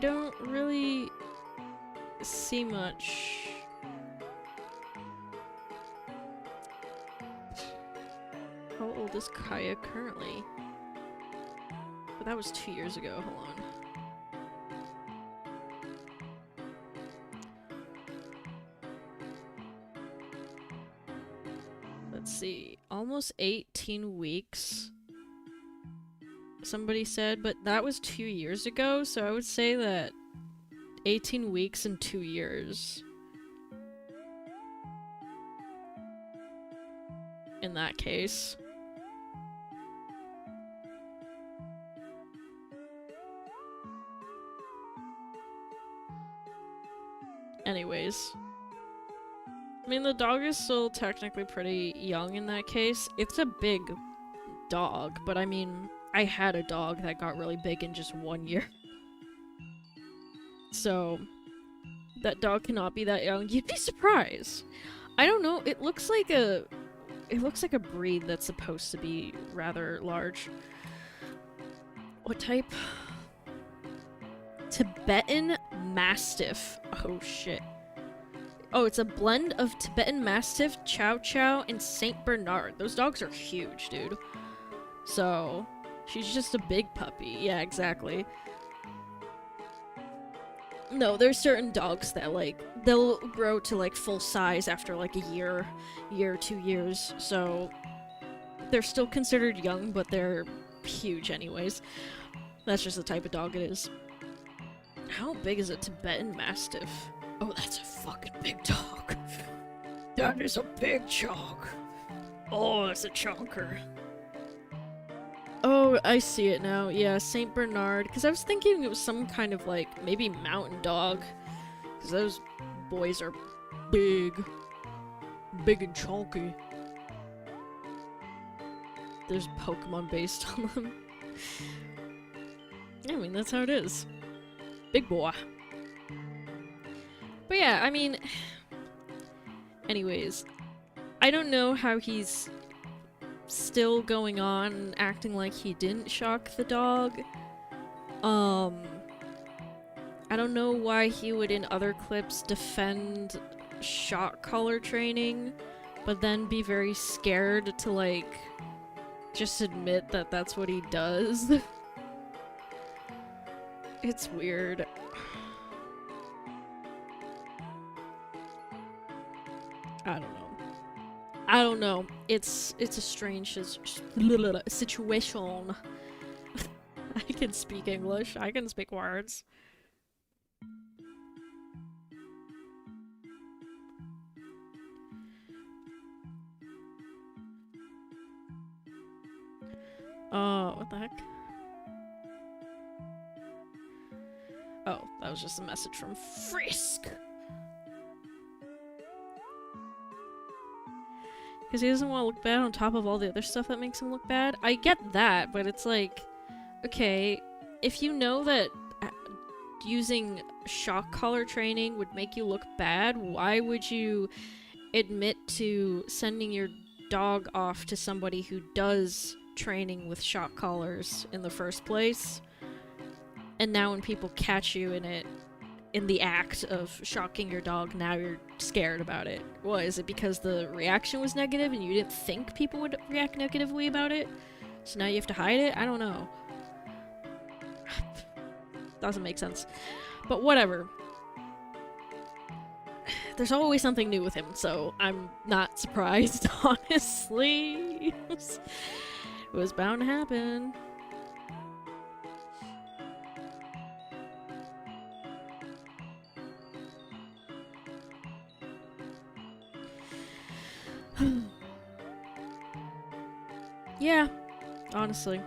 don't really see much. How old is Kaya currently? But that was 2 years ago. Hold on. Let's see. Almost 18 weeks. Somebody said, but that was 2 years ago, so I would say that 18 weeks and 2 years. In that case. Anyways. I mean, the dog is still technically pretty young in that case. It's a big dog, but I mean, I had a dog that got really big in just 1 year. So, that dog cannot be that young. You'd be surprised. I don't know, it looks like a breed that's supposed to be rather large. What type? Tibetan Mastiff. Oh shit. Oh, it's a blend of Tibetan Mastiff, Chow Chow, and Saint Bernard. Those dogs are huge, dude. So, she's just a big puppy. Yeah, exactly. No, there's certain dogs that, like, they'll grow to, like, full size after, like, a year, 2 years. So, they're still considered young, but they're huge anyways. That's just the type of dog it is. How big is a Tibetan Mastiff? Oh, that's a fucking big dog. That is a big dog. Oh, that's a chonker. Oh, I see it now. Yeah, Saint Bernard. Because I was thinking it was some kind of, like, maybe mountain dog. Because those boys are big. Big and chunky. There's Pokemon based on them. I mean, that's how it is. Big boy. But yeah, I mean... Anyways. I don't know how he's still going on acting like he didn't shock the dog. I don't know why he would in other clips defend shock collar training but then be very scared to, like, just admit that that's what he does. It's weird. I don't know. It's a strange situation. I can speak English. I can speak words. Oh, what the heck? Oh, that was just a message from Frisk. Because he doesn't want to look bad on top of all the other stuff that makes him look bad. I get that, but it's like, okay, if you know that using shock collar training would make you look bad, why would you admit to sending your dog off to somebody who does training with shock collars in the first place? And now when people catch you in the act of shocking your dog, now you're scared about it. What, is it because the reaction was negative and you didn't think people would react negatively about it? So now you have to hide it? I don't know. Doesn't make sense. But whatever. There's always something new with him, so I'm not surprised, honestly. It was bound to happen. Yeah, honestly.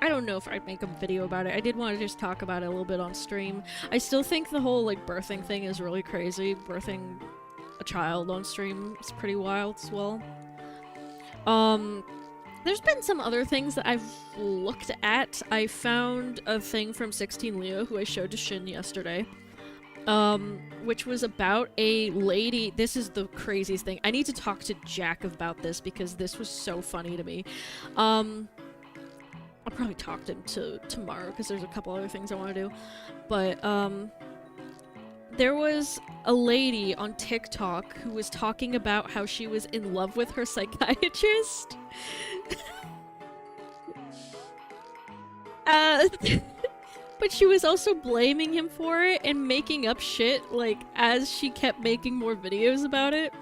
I don't know if I'd make a video about it. I did want to just talk about it a little bit on stream. I still think the whole, like, birthing thing is really crazy. Birthing a child on stream is pretty wild as well. There's been some other things that I've looked at. I found a thing from 16 Leo, who I showed to Shin yesterday, which was about a lady. This is the craziest thing. I need to talk to Jack about this because this was so funny to me. I'll probably talk to him tomorrow because there's a couple other things I want to do. But, there was a lady on TikTok who was talking about how she was in love with her psychiatrist. But she was also blaming him for it and making up shit, like, as she kept making more videos about it.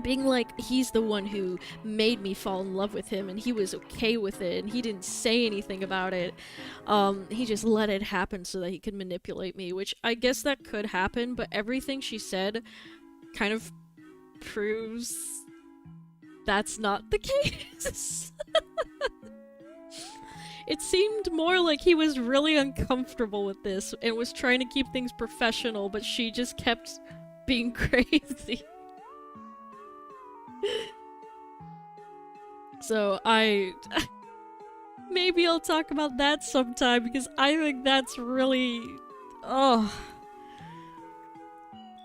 Being like, he's the one who made me fall in love with him and he was okay with it and he didn't say anything about it. He just let it happen so that he could manipulate me, which I guess that could happen, but everything she said kind of proves that's not the case. It seemed more like he was really uncomfortable with this and was trying to keep things professional, but she just kept being crazy. So maybe I'll talk about that sometime because I think that's really, I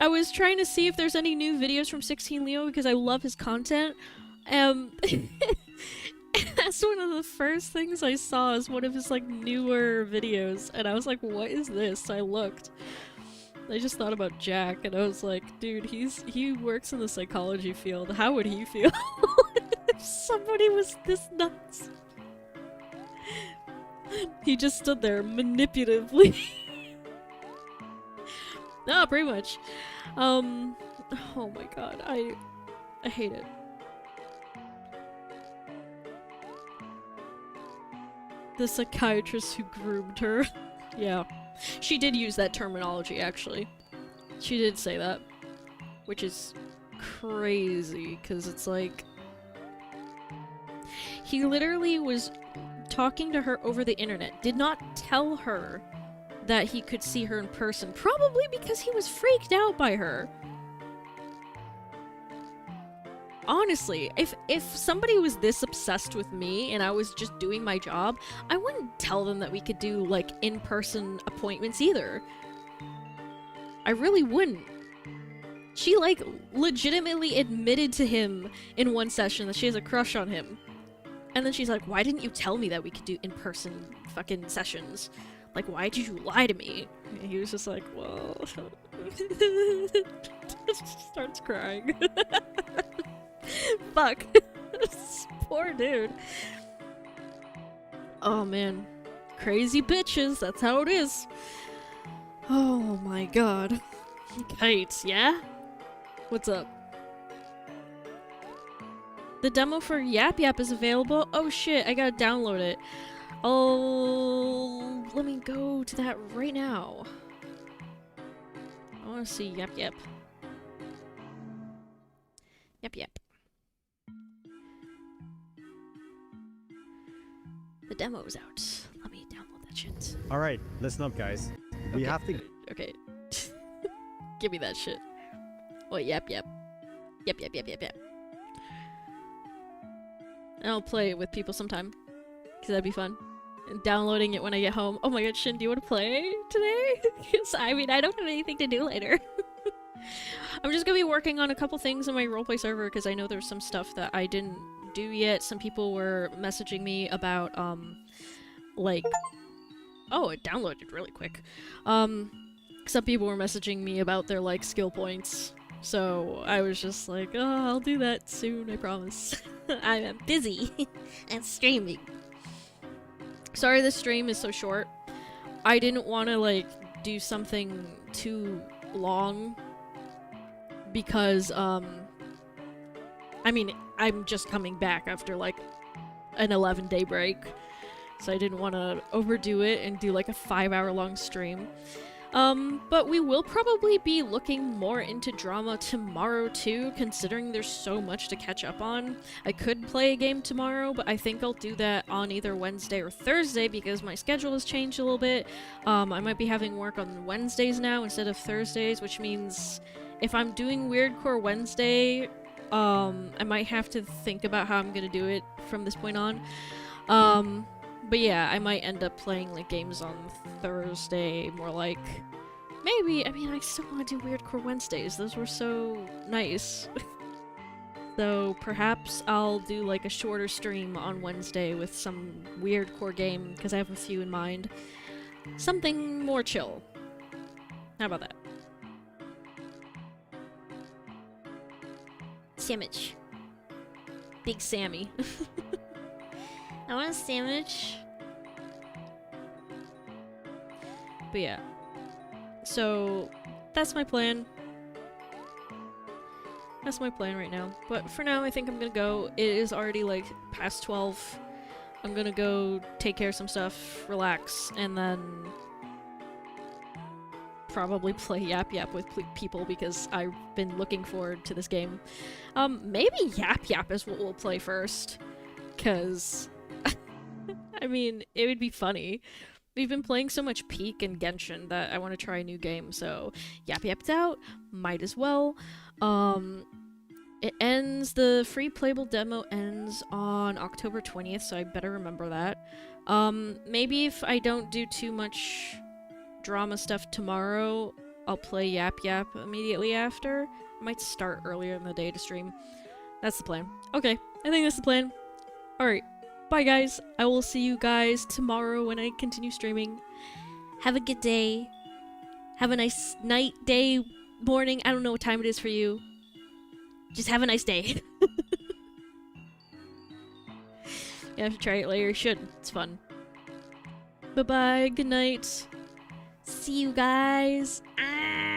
was trying to see if there's any new videos from 16 Leo because I love his content. That's one of the first things I saw is one of his, like, newer videos, and I was like, what is this? So I looked. I just thought about Jack, and I was like, dude, he works in the psychology field. How would he feel if somebody was this nuts? He just stood there manipulatively. No, pretty much. Oh my god, I hate it. The psychiatrist who groomed her. Yeah. She did use that terminology, actually. She did say that. Which is crazy, because it's like... He literally was talking to her over the internet, did not tell her that he could see her in person, probably because he was freaked out by her. Honestly, if somebody was this obsessed with me and I was just doing my job, I wouldn't tell them that we could do, like, in-person appointments either. I really wouldn't. She, like, legitimately admitted to him in one session that she has a crush on him. And then she's like, why didn't you tell me that we could do in-person fucking sessions? Like, why did you lie to me? And he was just like, well... starts crying. Fuck. Poor dude. Oh man. Crazy bitches, that's how it is. Oh my god. Kites, yeah? What's up? The demo for Yap Yap is available? Oh shit, I gotta download it. Oh, let me go to that right now. I wanna see Yap Yap. Yap Yap. The demo's out. Let me download that shit. All right, listen up, guys. We have to. Okay. Give me that shit. Wait, Yap Yap. Yap Yap Yap Yap Yap. And I'll play it with people sometime. Because that'd be fun. And downloading it when I get home. Oh my god, Shin, do you want to play today? Because, I mean, I don't have anything to do later. I'm just gonna be working on a couple things on my roleplay server because I know there's some stuff that I didn't do yet. Some people were messaging me about, like... Oh, it downloaded really quick. Some people were messaging me about their, like, skill points. So I was just like, oh, I'll do that soon, I promise. I'm busy and streaming. Sorry the stream is so short. I didn't want to, like, do something too long because, I mean, I'm just coming back after, like, an 11-day break. So I didn't want to overdo it and do, like, a 5-hour-long stream. But we will probably be looking more into drama tomorrow too, considering there's so much to catch up on. I could play a game tomorrow, but I think I'll do that on either Wednesday or Thursday because my schedule has changed a little bit. I might be having work on Wednesdays now instead of Thursdays, which means if I'm doing Weirdcore Wednesday, I might have to think about how I'm gonna do it from this point on. But yeah, I might end up playing, like, games on Thursday, more like... Maybe, I mean, I still want to do Weirdcore Wednesdays, those were so nice. So perhaps I'll do, like, a shorter stream on Wednesday with some Weirdcore game, because I have a few in mind. Something more chill. How about that? Sandwich. Big Sammy. I want a sandwich. But yeah. So, that's my plan. That's my plan right now. But for now, I think I'm gonna go. It is already, like, past 12. I'm gonna go take care of some stuff, relax, and then probably play Yap Yap with people because I've been looking forward to this game. Maybe Yap Yap is what we'll play first. Because... I mean, it would be funny. We've been playing so much Peak and Genshin that I want to try a new game, so Yap Yap's out. Might as well. It ends, the free playable demo ends on October 20th, so I better remember that. Maybe if I don't do too much drama stuff tomorrow, I'll play Yap Yap immediately after. I might start earlier in the day to stream. That's the plan. Okay, I think that's the plan. Alright. Bye guys, I will see you guys tomorrow when I continue streaming. Have a good day. Have a nice night, day, morning. I don't know what time it is for you. Just have a nice day. You have to try it later. You should. It's fun. Bye-bye. Good night. See you guys. Ah!